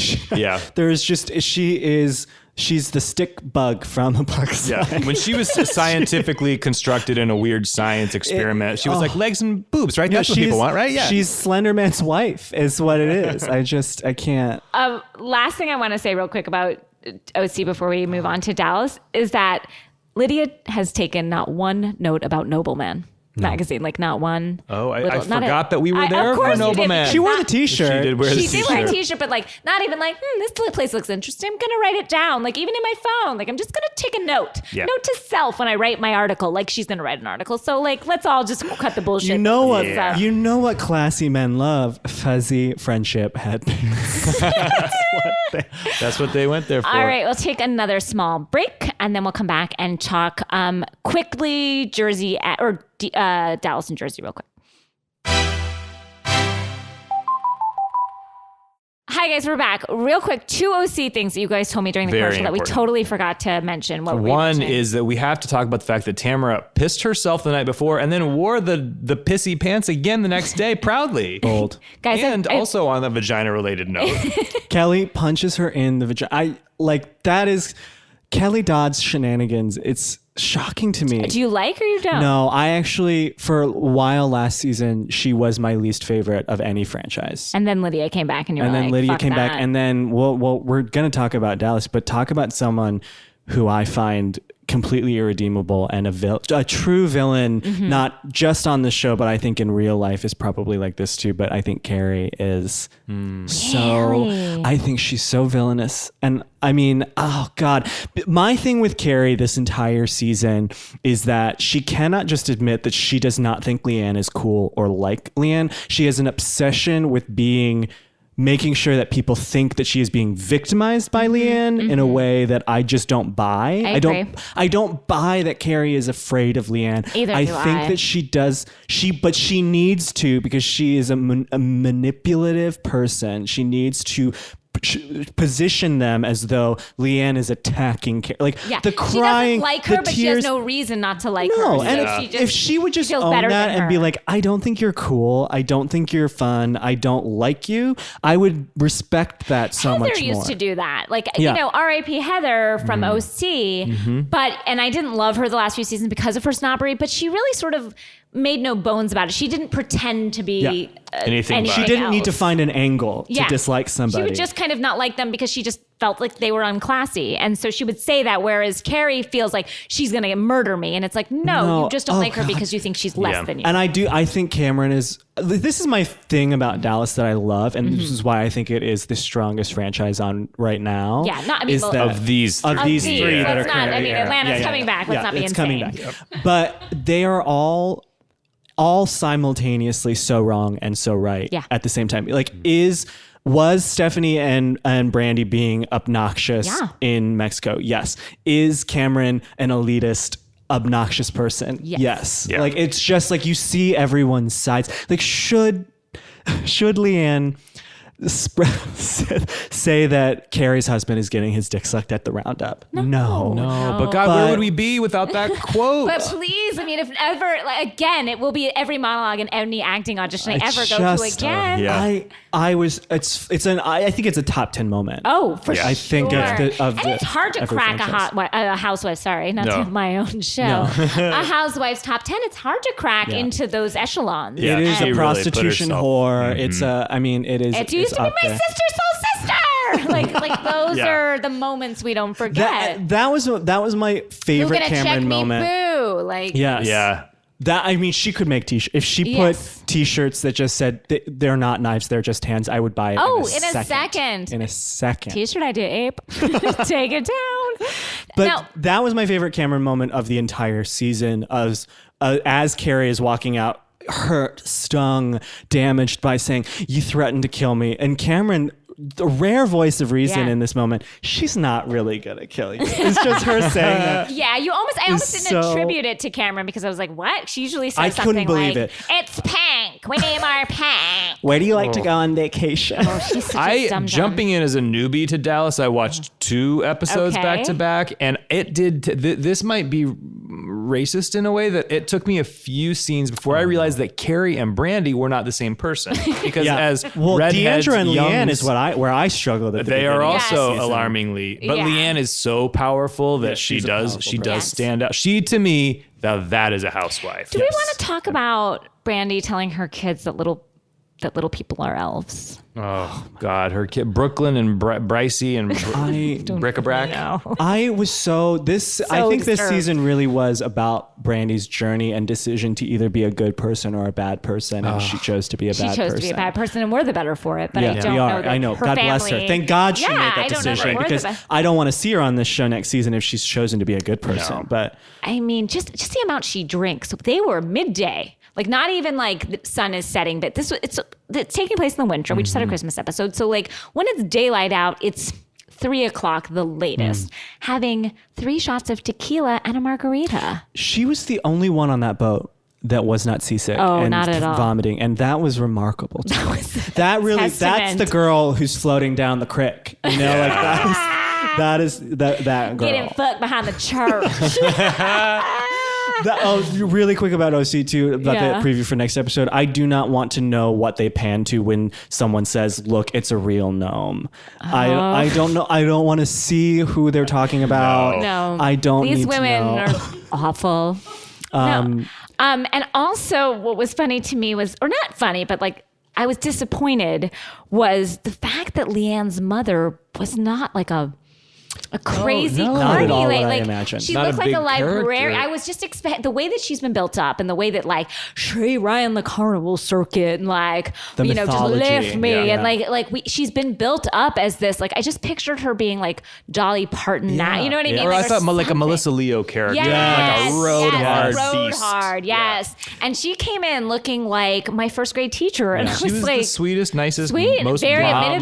she's the stick bug from A Bug's Life. Yeah, when she was scientifically constructed in a weird science experiment, she was like legs and boobs, right? That's what people want, right? Yeah. She's Slenderman's wife is what it is. I can't. Last thing I want to say real quick about OC before we move on to Dallas is that Lydia has taken not one note about Nobleman. Magazine, like not one. Oh, I forgot that we were there for Nobleman. She wore the t-shirt. She did wear the t-shirt. She did wear a t-shirt, but like not even like, this place looks interesting. I'm gonna write it down. Like even in my phone, like I'm just gonna take a note. Yeah. Note to self when I write my article. Like she's gonna write an article. So like let's all just cut the bullshit. You know what? Yeah. You know what classy men love? Fuzzy friendship headbands. That's what they went there for. All right, we'll take another small break and then we'll come back and talk quickly Dallas and Jersey real quick. Hi guys, we're back. Real quick, 2 OC things that you guys told me during the commercial that we totally forgot to mention. One is that we have to talk about the fact that Tamara pissed herself the night before and then wore the pissy pants again the next day proudly. Bold. Guys, and also on the vagina-related note. Kelly punches her in the vagina. That is Kelly Dodd's shenanigans. It's shocking to me. Do you like or you don't? No, I actually, for a while last season, she was my least favorite of any franchise. And then Lydia came back and then Lydia came back. And then, well, we're going to talk about Dallas, but talk about someone who I find completely irredeemable and a true villain, not just on the show, but I think in real life is probably like this too. But I think Carrie is I think she's so villainous. And I mean, oh God, my thing with Carrie this entire season is that she cannot just admit that she does not think Leanne is cool or like Leanne. She has an obsession with making sure that people think that she is being victimized by Leanne in a way that I just don't buy. I don't buy that Carrie is afraid of Leanne. I think that she does. But she needs to, because she is a manipulative person. She needs to position them as though Leanne is attacking the crying, she doesn't like her, but tears, she has no reason not to like her. No, and if she would just own that and be like, I don't think you're cool, I don't think you're fun, I don't like you, I would respect that so much more. Heather used to do that. R.I.P. Heather from OC, but I didn't love her the last few seasons because of her snobbery, but she really sort of made no bones about it. She didn't pretend to be anything She didn't need to find an angle to dislike somebody. She would just kind of not like them because she just felt like they were unclassy. And so she would say that, whereas Carrie feels like she's going to murder me. And it's like, no, you just don't like her because you think she's less than you. And I think Kameron is, this is my thing about Dallas that I love. And this is why I think it is the strongest franchise on right now. Yeah, of these three that are currently. Atlanta's coming back. Let's not be insane. Coming back. Yep. But they are all simultaneously so wrong and so right at the same time. Was Stephanie and Brandy being obnoxious in Mexico? Yes. Is Kameron an elitist, obnoxious person? Yes. Yeah. It's just you see everyone's sides. Should Leanne say that Carrie's husband is getting his dick sucked at the roundup? No. But God, where would we be without that quote? But please, if ever, again, it will be every monologue and any acting audition I ever go to again. I think it's a top 10 moment. Oh, for sure. I think and it's hard to crack a housewife. Sorry, not to my own show. No. A housewife's top 10. It's hard to crack into those echelons. Yeah, it is a prostitution whore. It's it is. It used to be my sister's soul sister. Like those are the moments we don't forget. That was my favorite You're gonna Kameron check me, moment. boo. Like Yes. Yeah. That, I mean, she could make t-shirts. If she put t-shirts that just said they're not knives, they're just hands, I would buy it. In a second. In a second. T-shirt idea, ape. Take it down. But that was my favorite Kameron moment of the entire season. As Carrie is walking out, hurt, stung, damaged by saying, "You threatened to kill me," and Kameron, the rare voice of reason in this moment, she's not really gonna kill you. It's just her saying that. Yeah, I almost didn't attribute it to Cameron because I was like, what? She usually says something couldn't believe like, it. It's pink. We need more pink. Where do you like to go on vacation? She's such a dumb. Jumping in as a newbie to Dallas, I watched 2 episodes back to back, and it did. This might be racist in a way that it took me a few scenes before I realized that Carrie and Brandy were not the same person. Because as redheads, Deandra and youngs, Leanne is where I struggled at the they are beginning. also Yes. alarmingly, but Leanne is so powerful that she she's a does powerful person. stand out. She, to me, that is a housewife. Do we want to talk about Brandy telling her kids that little people are elves? Oh God, her kid Brooklyn and Brycey and Bric-a-Brac. I was I think this disturbed. season really was about Brandy's journey and decision to either be a good person or a bad person, and she chose to be a bad person. She chose to be a bad person, and we're the better for it. But I don't we know are. that I know. her God bless her. family- Thank God she made that I don't know that decision, we're the because best. I don't want to see her on this show next season if she's chosen to be a good person. No. But I mean, just the amount she drinks. They were midday. Like, not even like the sun is setting, but it's taking place in the winter. We just had a Christmas episode. So like when it's daylight out, it's 3:00 the latest, having 3 shots of tequila and a margarita. she was the only one on that boat that was not seasick and not at all. vomiting, and that was remarkable. That's the girl who's floating down the creek. You know, like that girl. Getting fucked behind the church. Really quick about OC too, about the preview for next episode. I do not want to know what they pan to when someone says, "Look, it's a real gnome." I don't know. I don't want to see who they're talking about. No, I don't. These need women to know. are awful. No. And also, what was funny to me was, or not funny, but like I was disappointed, was the fact that Leanne's mother was not like a crazy not carny at all what I like imagined. she Not looked a like a big librarian. character. I was just expecting the way that she's been built up, and the way that like she ran the carnival circuit and like The just mythology. lift me Yeah. and she's been built up as this, like I just pictured her being like Dolly Parton now, you know what I mean? Or I thought like a something. Melissa Leo character, Yes, like a road hard road beast. hard, yes. And she came in looking like my first grade teacher, and I She was was like, the sweetest, nicest, sweet, and most very mom.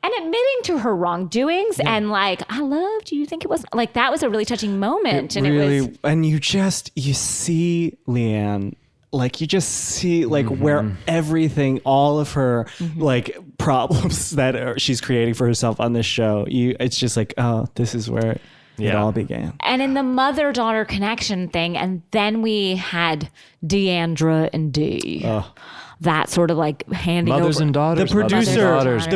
admitting to her wrongdoings, and like, I loved you. Think it was like that was a really touching moment, and really, it was. and you see Leanne, like you just see like where everything, all of her like problems that she's creating for herself on this show. It's just like, oh, this is where it all began. And in the mother-daughter connection thing, and then we had Deandra and Dee. That sort of like handing Mothers over. and daughters. The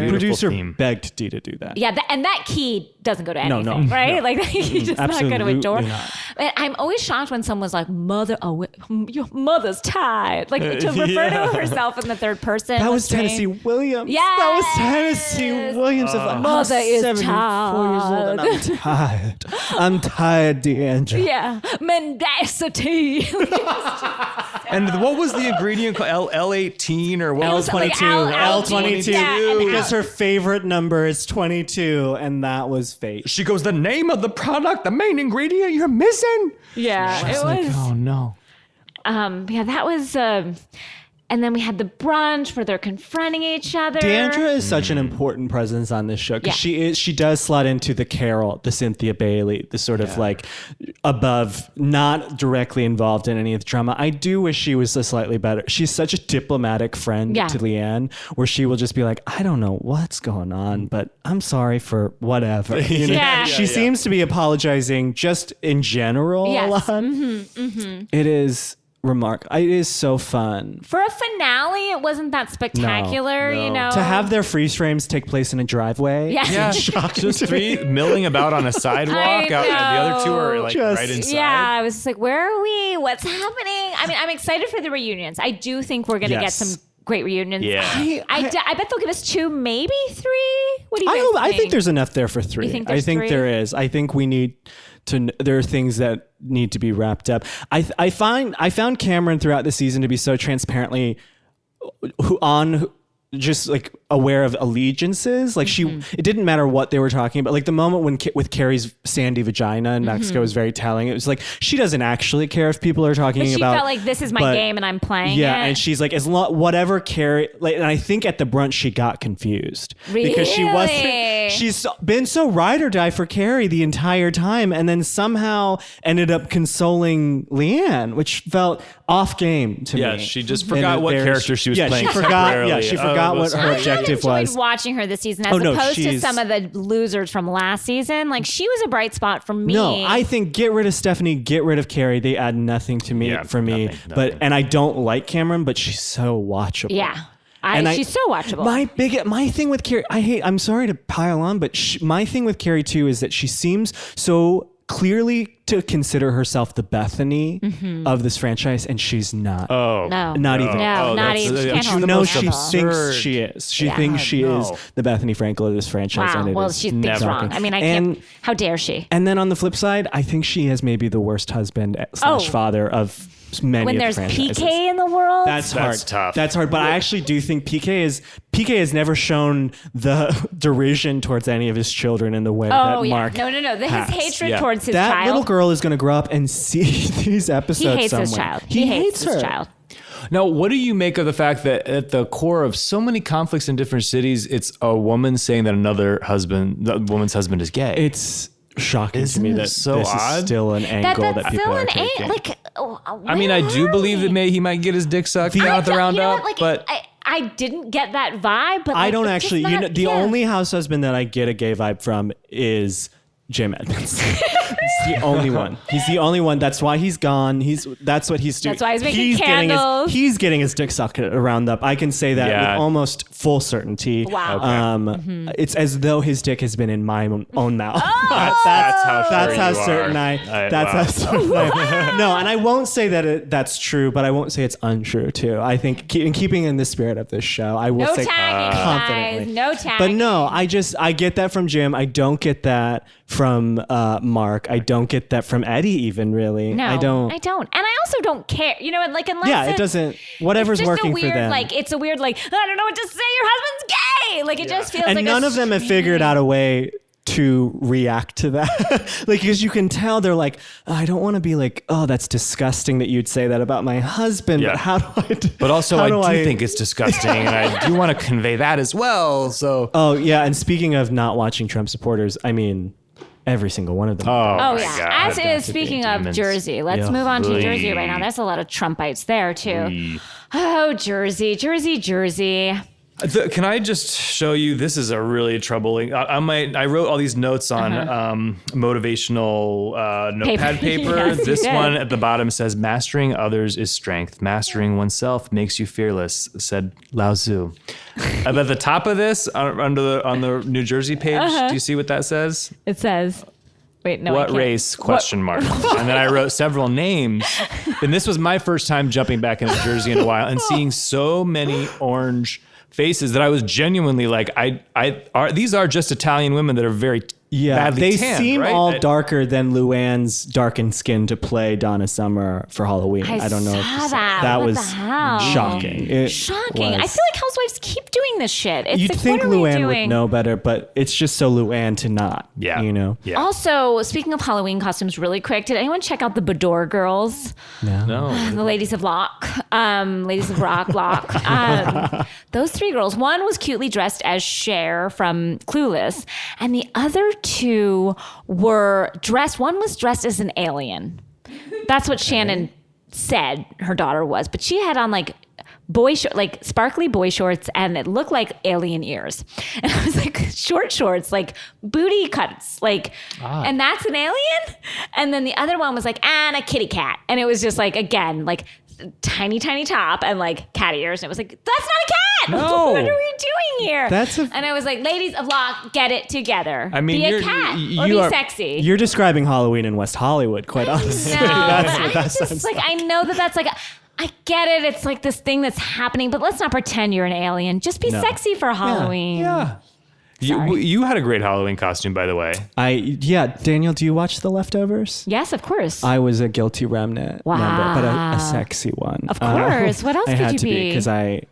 The producer theme. begged Dee to do that. Yeah, and that key doesn't go to No, anything, right? no. Like that key does not go to a Absolutely door. not. But I'm always shocked when someone's like, your mother's tired. Like to refer to herself in the third person. That was strange. Tennessee Williams. Yes. That was Tennessee Williams. Mother is 74 years old and I'm tired. I'm tired, Deandra. Yeah, mendacity. And what was the ingredient called? L18 or what? was like L22. L22. Yeah, Because her favorite number is 22, and that was fate. She goes, the name of the product, the main ingredient you're missing. Yeah, it Like, was. oh no. Yeah, that was. And then we had the brunch where they're confronting each other. Deandra is such an important presence on this show because Yeah. she does slot into the Carol, the Cynthia Bailey, the sort of like above, not directly involved in any of the drama. I do wish she was a slightly better. She's such a diplomatic friend to Leanne, where she will just be like, I don't know what's going on, but I'm sorry for whatever. You know? Yeah. She seems to be apologizing just in general a Yes. lot. It is it is so fun. For a finale, it wasn't that spectacular, you know. To have their freeze frames take place in a driveway. Yeah. Yeah, just 3 milling about on a sidewalk. I And the other 2 are like Just- right inside. Yeah, I was just like, where are we? What's happening? I mean, I'm excited for the reunions. I do think we're going to get Yes. some great reunions. Yeah. I bet they'll give us 2, maybe 3. What do you guys think? I think there's enough there for 3. You think there's 3? There is. I think we need to. There are things that need to be wrapped up. I found Kameron throughout the season to be so transparently just like aware of allegiances. Like it didn't matter what they were talking about. Like the moment when with Carrie's sandy vagina in Mexico was very telling. It was like, she doesn't actually care if people are talking but she about. felt like this is my game and I'm playing it. And she's like, whatever Carrie, like, and I think at the brunch she got confused. Really? Because she's been so ride or die for Carrie the entire time, and then somehow ended up consoling Leanne, which felt off game to me. Yeah, she just forgot what character she was playing. She forgot what her objective was. I enjoyed watching her this season as opposed to some of the losers from last season. Like, she was a bright spot for me. No, I think get rid of Stephanie, get rid of Carrie. They add nothing to me me. Nothing. But I don't like Kameron, but she's so watchable. Yeah. She's so watchable. My thing with Carrie, I'm sorry to pile on, but my thing with Carrie too is that she seems so clearly to consider herself the Bethany of this franchise, and she's not. Oh, no, not even. No, not even. She thinks she is. She thinks she is the Bethany Frankel of this franchise. Wow. And Well, she thinks wrong. I mean, I can't. How dare she? And then on the flip side, I think she has maybe the worst husband / father of many when of there's the franchises. PK in the world. That's hard. Tough. That's hard. But I actually do think PK has never shown the derision towards any of his children in the way that Mark. No. His hatred towards his that child. Little girl is going to grow up and see these episodes. He hates somewhere. his child. He hates his her. child. Now, what do you make of the fact that at the core of so many conflicts in different cities, it's a woman saying that the woman's husband is gay? It's shocking to me that so this odd? is still an angle that people are taking. I mean, I do believe that maybe he might get his dick sucked out at the roundup, but I didn't get that vibe. But I don't actually. The only house husband that I get a gay vibe from is Jim Edmonds. He's the only one. He's the only one. That's why he's gone. That's what he's doing. That's why he's making candles. He's getting his dick sucked at a roundup. I can say that with almost full certainty. Wow. Okay. It's as though his dick has been in my own mouth. That's how certain I. No, and I won't say that that's true, but I won't say it's untrue too. I think in keeping in the spirit of this show, I will say confidently. Guys, no tagging. But no, I get that from Jim. I don't get that from Mark. I don't get that from Eddie even, really. No, I don't. And I also don't care. You know, like, unless it doesn't. Whatever's working for them. Like, it's a weird, like, I don't know what to say. Your husband's gay. Like, it just feels like. And none of them have figured out a way to react to that. Like, because you can tell they're like, I don't want to be like, oh, that's disgusting that you'd say that about my husband. But how do I? But also, I do think it's disgusting, and I do want to convey that as well. So. Oh yeah, and speaking of not watching Trump supporters, I mean. Every single one of them. Oh yeah. God. As is, speaking of Jersey, let's move on to Jersey right now. There's a lot of Trumpites there, too. Oh, Jersey. Can I just show you? This is a really troubling. I wrote all these notes on motivational notepad paper. Yes, this one at the bottom says, "Mastering others is strength. Mastering oneself makes you fearless," said Lao Tzu. At the top of this, on the New Jersey page, do you see what that says? It says, wait, no. What race? Question mark. And then I wrote several names. And this was my first time jumping back into Jersey in a while and seeing so many orange faces that I was genuinely like, these are just Italian women that are very badly they tanned, seem right? all darker than Luann's darkened skin to play Donna Summer for Halloween. I don't know. That was the hell? Shocking. Shocking. I feel like housewives keep doing this shit. It's You'd like, think what are we Luann doing? would know better, but it's just so Luann to not. Yeah. You know? Yeah. Also, speaking of Halloween costumes, really quick, did anyone check out the Bador girls? No. The ladies of Rock, Lock. Those 3 girls. One was cutely dressed as Cher from Clueless, and the other 2 were dressed. One was dressed as an alien. That's what Shannon said her daughter was, but she had on like sparkly boy shorts, and it looked like alien ears. And I was like, shorts, like booty cuts, like, and that's an alien. And then the other one was like, and a kitty cat, and it was just like, again, like tiny top and like cat ears, and it was like, that's not a cat. No. What are we doing here? And I was like, ladies of Lock, get it together. I mean, be a cat or be sexy. You're describing Halloween in West Hollywood, quite honestly. No, I know that's like. I get it. It's like this thing that's happening, but let's not pretend you're an alien. Just be sexy for Halloween. Yeah. You had a great Halloween costume, by the way. Danielle, do you watch The Leftovers? Yes, of course. I was a guilty remnant member, but a sexy one. Of course. What else I could had you to be? Because I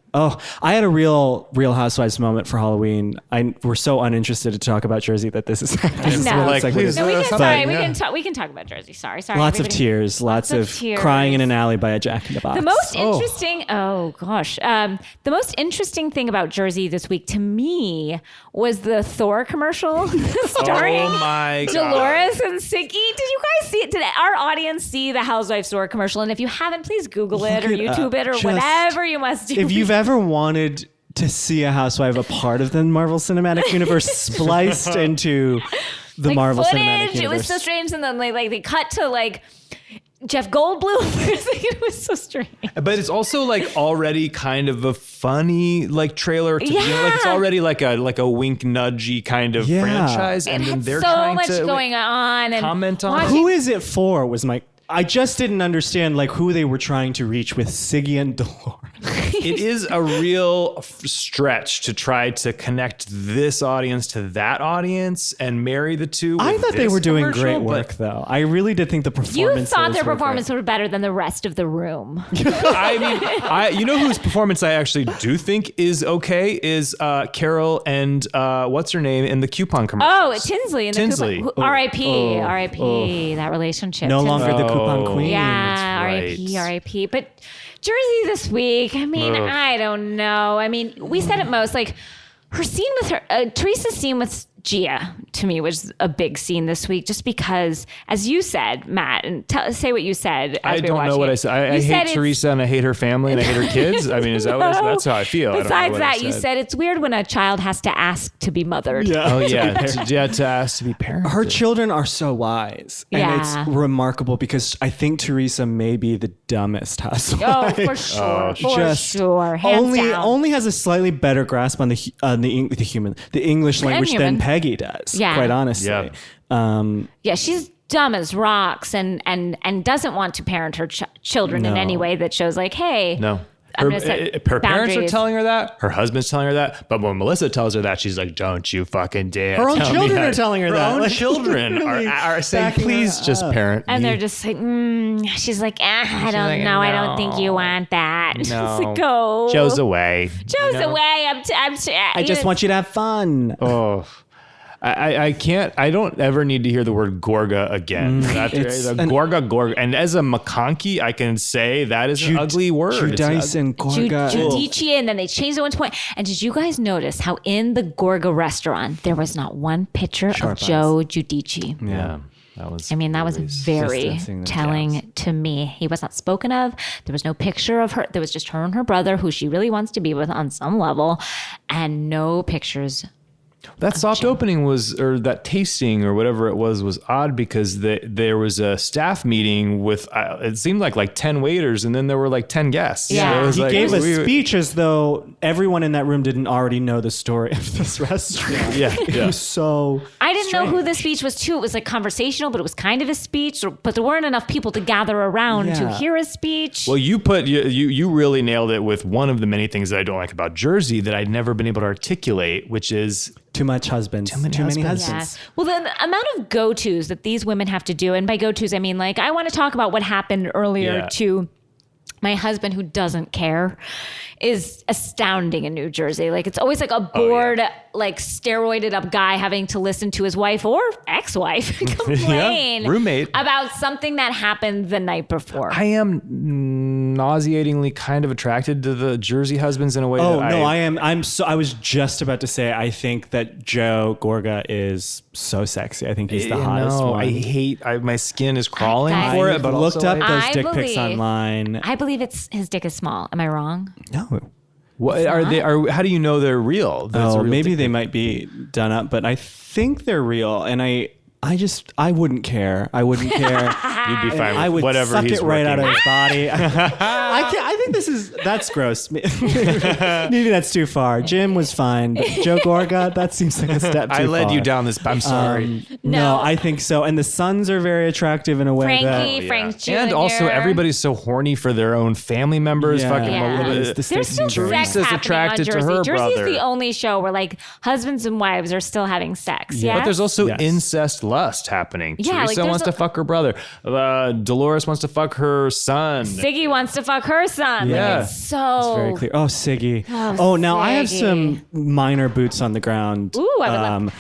had a real Housewives moment for Halloween. We're so uninterested to talk about Jersey that this is. No. Like, please, No, we can, something, sorry, yeah. we can talk about Jersey. Sorry. Lots of tears, lots of tears. crying in an alley by a Jack in the Box. The most interesting, the most interesting thing about Jersey this week to me was the Thor commercial starring my God. Dolores and Siggy. Did you guys see it? Did our audience see the Housewives Thor commercial? And if you haven't, please Google it or YouTube it or whatever you must do. If you've ever wanted to see a housewife a part of the Marvel Cinematic Universe spliced into the Marvel footage, Cinematic Universe. it was so strange. And then they cut to Jeff Goldblum. It was so strange. But it's also already kind of a funny trailer. It's already like a wink nudgy kind of franchise, and then they're so trying much to going on and comment on Who is it for? I just didn't understand who they were trying to reach with Siggy and Dolores. It is a real stretch to try to connect this audience to that audience and marry the two. I thought they were doing great commercial, work, though. I really did think the performances. You thought their were performance were better than the rest of the room. I mean, you know whose performance I actually do think is okay is Carol and what's her name in the coupon commercial. Oh, Tinsley in the Tinsley. coupon. R.I.P. R.I.P. That relationship. No Tinsley. longer the coupon queen. Yeah, That's R.I.P. right. R.I.P. But Jersey this week, I mean, I don't know. I mean, we said it most. Her scene with her, Teresa's scene with Gia, to me, was a big scene this week, just because, as you said, Matt, and say what you said. I don't know what I said. I hate Teresa and I hate her family and I hate her kids. I mean, is that that's how I feel? Besides that, you said it's weird when a child has to ask to be mothered. Yeah. Oh yeah, to ask to be parented. Her children are so wise, and it's remarkable because I think Teresa may be the dumbest housewife. Oh, for sure, for sure. Hands down. Only has a slightly better grasp on the English language human. than Peggy does. Yeah. Quite honestly. Yeah, she's dumb as rocks and doesn't want to parent her children in any way that shows hey. No. I'm Her gonna set parents are boundaries. telling her that. Her husband's telling her that. But when Melissa tells her that, she's like, "Don't you fucking dare!" Her own tell me children that." are telling her that. Her own children are saying, "Please just parent." And me." they're just she's like, I don't know. I don't think you want that. No. It's go. Joe's away. Joe's away. I just want you to have fun. Oh. I can't. I don't ever need to hear the word Gorga again. Gorga. And as a McConkey, I can say that is an ugly word. Judice and Gorga. Judici, and then they changed it one point. And did you guys notice how in the Gorga restaurant there was not one picture of Joe Giudice? Yeah. That was very telling to me. He was not spoken of. There was no picture of her. There was just her and her brother, who she really wants to be with on some level, and no pictures. That soft opening or that tasting or whatever it was odd because there was a staff meeting with, it seemed like 10 waiters and then there were 10 guests. Yeah. So he gave a speech as though everyone in that room didn't already know the story of this restaurant. Yeah. It was so I didn't know who the speech was to. It was conversational, but it was kind of a speech, but there weren't enough people to gather around to hear a speech. Well, you really nailed it with one of the many things that I don't like about Jersey that I'd never been able to articulate, which is too much husbands. Too many husbands. Yeah. Well, the amount of go-tos that these women have to do, and by go-tos, I mean, I want to talk about what happened earlier to my husband who doesn't care, is astounding in New Jersey. It's always a bored, steroided up guy having to listen to his wife or ex-wife complain roommate about something that happened the night before. I am nauseatingly kind of attracted to the Jersey husbands in a way. I am. I was just about to say, I think that Joe Gorga is so sexy. I think he's the hottest one. I hate, my skin is crawling for it, but looked also up those dick pics online. I believe his dick is small. Am I wrong? No. What are they? How do you know they're real? Maybe they might be done up, but I think they're real. And I wouldn't care. I wouldn't care. You'd be fine with I would whatever suck he's it right working out of with. his body. I think that's gross. Maybe that's too far. Jim was fine, but Joe Gorga, that seems like a step too far. I led you down this. I'm sorry. No, I think so. And the sons are very attractive in a way Frank's Jr. And also, everybody's so horny for their own family members. Yeah. Fucking Yeah. The There's still Stacey sex Teresa's happening attracted on to Jersey. her Jersey's brother. the only show where like husbands and wives are still having sex. Yeah. Yeah, But there's also Yes. incest lust happening. Yeah, like, Teresa there's wants to fuck her brother. Dolores wants to fuck her son. Siggy wants to fuck her son. Yeah. Like, it's so very clear. Oh, Siggy. Oh, Now I have Siggy. some minor boots on the ground. Ooh, I would love-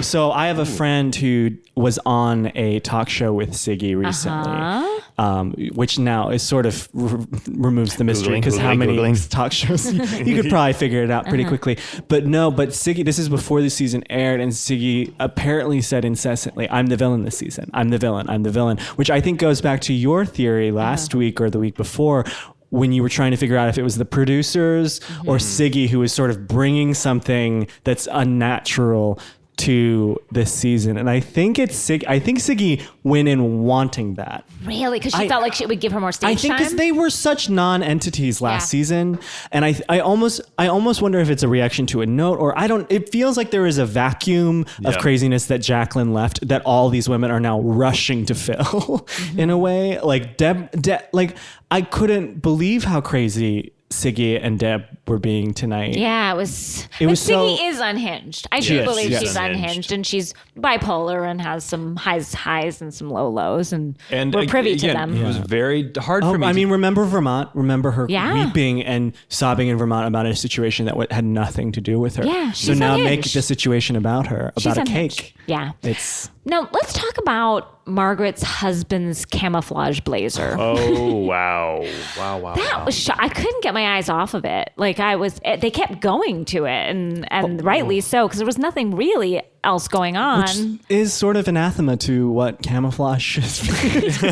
So I have a friend who was on a talk show with Siggy recently, which now is sort of removes the mystery because how many talk shows you could probably figure it out pretty quickly. But Siggy, this is before the season aired, and Siggy apparently said incessantly, "I'm the villain this season. I'm the villain. I'm the villain," which I think goes back to your theory last week or the week before, when you were trying to figure out if it was the producers or Siggy who was sort of bringing something that's unnatural to this season. And I think it's Siggy. I think Siggy went in wanting that. Really? Because she felt like she would give her more stage I think because time? they were such non-entities last Yeah. season, and I almost wonder if it's a reaction to a note, or I don't. It feels like there is a vacuum of craziness that Jacqueline left that all these women are now rushing to fill, in a way. Like Deb, like I couldn't believe how crazy Siggy and Deb were being tonight. Yeah, it was. It but was Siggy so- is unhinged. I She do is, believe yes. she's unhinged, and she's bipolar and has some highs and some lows, and we're privy to them. It was very hard for me. I mean, remember Vermont? Remember her Yeah. weeping and sobbing in Vermont about a situation that had nothing to do with her. Yeah, So she's now make unhinged. the situation about her, She's about a unhinged. cake. Yeah. It's Now let's talk about Margaret's husband's camouflage blazer. Oh wow. That was I couldn't get my eyes off of it. Like they kept going to it, and rightly so, because there was nothing really else going on. is sort of anathema to what camouflage is.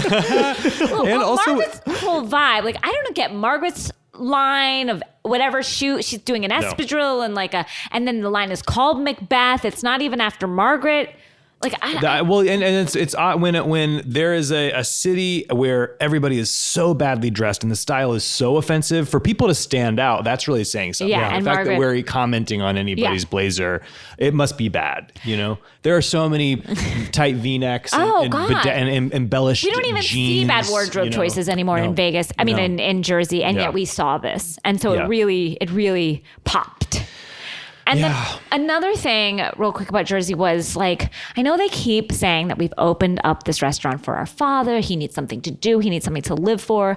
Well, also- Margaret's whole vibe, like I don't get Margaret's line of whatever shoot she's doing an espadrille and then the line is called Macbeth. It's not even after Margaret. Like And it's odd when there is a city where everybody is so badly dressed and the style is so offensive, for people to stand out, that's really saying something. Yeah, The and fact that Margaret- we're commenting on anybody's blazer, it must be bad. You know, there are so many tight V-necks and God. embellished. we don't even see jeans, bad wardrobe you know. choices anymore in Vegas. I mean, in Jersey, and yet we saw this, and so it really popped. And then another thing real quick about Jersey was like, I know they keep saying that we've opened up this restaurant for our father. He needs something to do. He needs something to live for.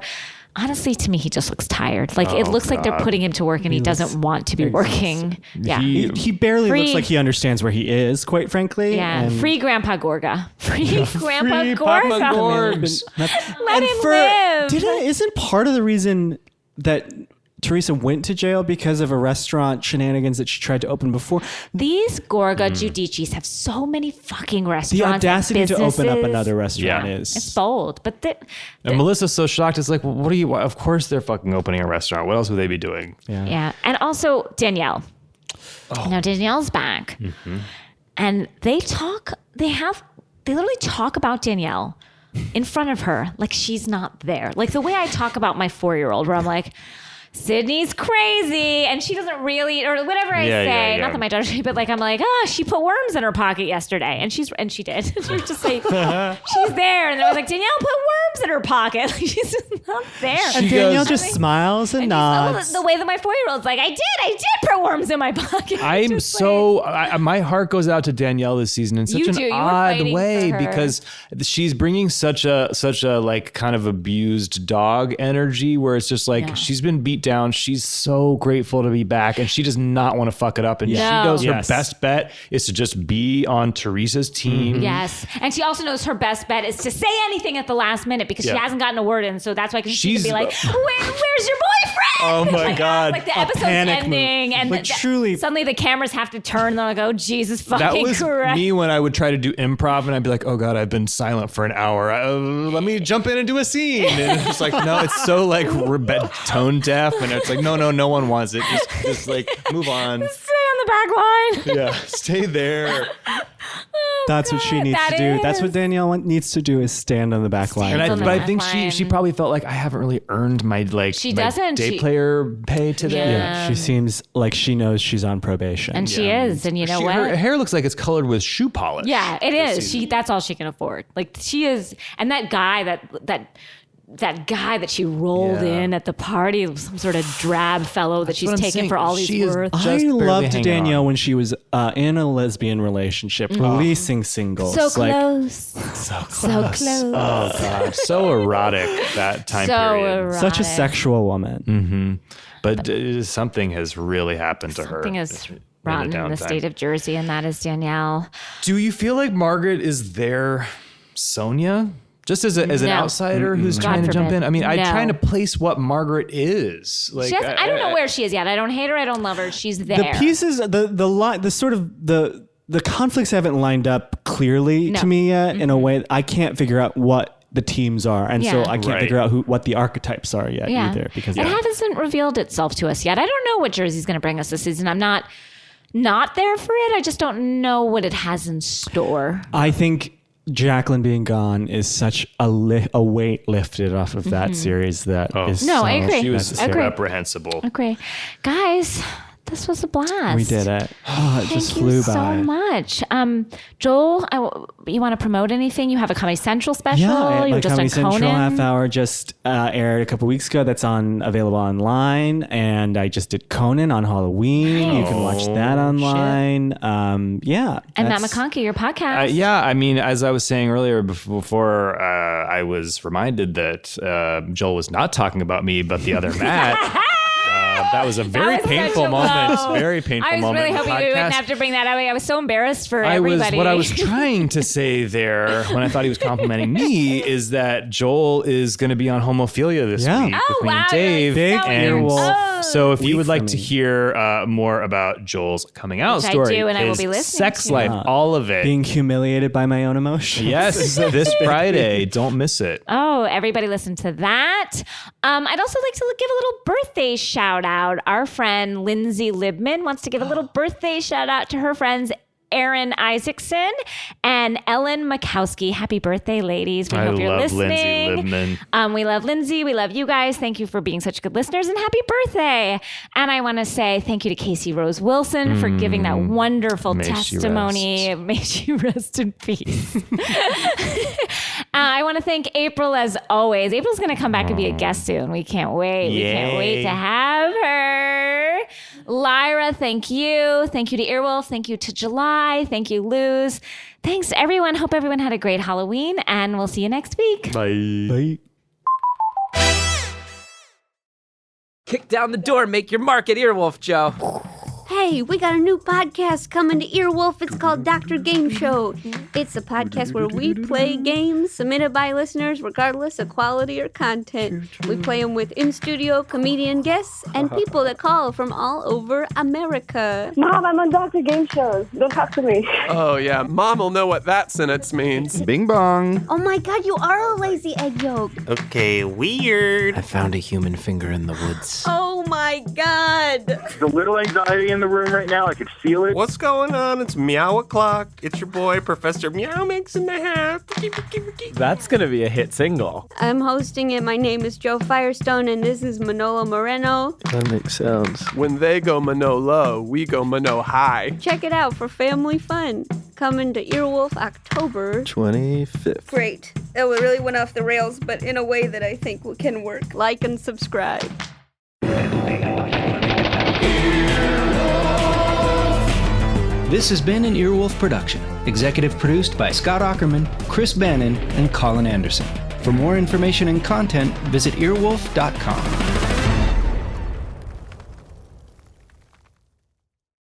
Honestly, to me, he just looks tired. Like it looks like they're putting him to work and he doesn't want to be working. Yeah. He barely Free- looks like he understands where he is, quite frankly. Yeah. And Free Grandpa Gorga. Free Grandpa Free Gorga. Papa Gorgs. Let him live. Isn't part of the reason that Teresa went to jail because of a restaurant shenanigans that she tried to open before? These Gorga Giudicis have so many fucking restaurants. The audacity and to open up businesses. another restaurant Yeah. is... It's bold, but And Melissa's so shocked. It's like, well, what are you? Of course they're fucking opening a restaurant. What else would they be doing? yeah. And also Danielle. Now Danielle's back, and they literally talk about Danielle in front of her like she's not there. Like the way I talk about my 4-year-old, where I'm like, Sydney's crazy, and she doesn't really, or whatever I say. Not that my daughter, but like I'm like, she put worms in her pocket yesterday, and she did. You're just like, she's there, and I was like, Danielle put worms in her pocket. Like she's just not there. And Danielle just smiles and nods. The way that my 4-year-old's like, I did put worms in my pocket. I'm Just so my heart goes out to Danielle this season in such You an do. You were odd fighting way for her. because she's bringing such a like kind of abused dog energy where it's just like she's been beat down. She's so grateful to be back, and she does not want to fuck it up. And she knows her best bet is to just be on Teresa's team. Yes. And she also knows her best bet is to say anything at the last minute because she hasn't gotten a word in. So that's why she can be like, where's your boyfriend? Oh my God. Like the A episode's panic ending. move. And Like, truly. suddenly the cameras have to turn. And they're like, oh, Jesus That fucking was Christ. me when I would try to do improv and I'd be like, oh God, I've been silent for an hour. Let me jump in and do a scene. And it's like, no, it's so like tone deaf. And it's like, no one wants it. Just like move on. Stay on the back line. Yeah, stay there. That's what she needs to do. That's what Danielle needs to do, is stand on the back line. But I think she probably felt like, I haven't really earned my she doesn't. day player pay today. Yeah, she seems like she knows she's on probation. And she is. And you know what? Her hair looks like it's colored with shoe polish. Yeah, it is. That's all she can afford. Like she is. And that guy, that guy that she rolled in at the party, some sort of drab fellow that she's taken for all he's worth. I loved Danielle when she was in a lesbian relationship, releasing singles. So close. So close. So close. Oh, God. So erotic, that time period. Erotic. Such a sexual woman. Mm-hmm. But something has really happened to her. Something is rotten in the state of Jersey, and that is Danielle. Do you feel like Margaret is their Sonia? Just as an outsider who's trying to jump in? I mean, I'm trying to place what Margaret is. Like, I don't know where she is yet. I don't hate her. I don't love her. She's there. The pieces, the conflicts haven't lined up clearly to me yet in a way. I can't figure out what the teams are. And so I can't figure out what the archetypes are yet either. Because it hasn't revealed itself to us yet. I don't know what Jersey's going to bring us this season. I'm not there for it. I just don't know what it has in store. I think Jacqueline being gone is such a weight lifted off of that series that is no, I agree. She was reprehensible. Okay. Guys, this was a blast. We did it. Oh, it just flew by. Thank you so much. Joel, you want to promote anything? You have a Comedy Central special. Yeah, you were just Comedy on Central Conan. half hour just aired a couple weeks ago. That's available online. And I just did Conan on Halloween. Nice. You can watch that online. And Matt McConkey, your podcast. Yeah, I mean, as I was saying earlier, before I was reminded that Joel was not talking about me, but the other Matt. That was a very painful moment. Very painful moment. I was really hoping we wouldn't have to bring that up. I was so embarrassed for everybody. What I was trying to say there when I thought he was complimenting me is that Joel is going to be on Homophilia this week with me and Dave. So if you would like to hear more about Joel's coming out story, I do, and I will be listening sex life, all of it. Being humiliated by my own emotions. Yes, this Friday. Don't miss it. Oh, everybody listen to that. I'd also like to give a little birthday shout out. Our friend Lindsay Libman wants to give a little birthday shout out to her friends Aaron Isaacson and Ellen Makowski. Happy birthday, ladies. We hope you're listening. Lindsay Libman. We love Lindsay. We love you guys. Thank you for being such good listeners, and happy birthday. And I want to say thank you to Casey Rose Wilson for giving that wonderful testimony. May she rest in peace. I want to thank April as always. April's going to come back and be a guest soon. We can't wait. Yay. We can't wait to have her. Lyra, thank you. Thank you to Earwolf. Thank you to July. Thank you, Luz. Thanks, everyone. Hope everyone had a great Halloween, and we'll see you next week. Bye. Kick down the door, make your mark at Earwolf, Joe. Hey, we got a new podcast coming to Earwolf. It's called Dr. Game Show. It's a podcast where we play games submitted by listeners regardless of quality or content. We play them with in-studio comedian guests and people that call from all over America. Mom, I'm on Dr. Game Shows. Don't talk to me. Oh, yeah. Mom will know what that sentence means. Bing bong. Oh my God, you are a lazy egg yolk. Okay, weird. I found a human finger in the woods. Oh my God. There's a little anxiety in the room right now. I could feel it. What's going on? It's Meow O'Clock. It's your boy, Professor Meow Mix in the hat. That's going to be a hit single. I'm hosting it. My name is Joe Firestone, and this is Manolo Moreno. That makes sense. When they go Manolo, we go Mano High. Check it out for family fun. Coming to Earwolf October 25th. Great. That really went off the rails, but in a way that I think can work. Like and subscribe. This has been an Earwolf production, executive produced by Scott Aukerman, Chris Bannon, and Colin Anderson. For more information and content, visit earwolf.com.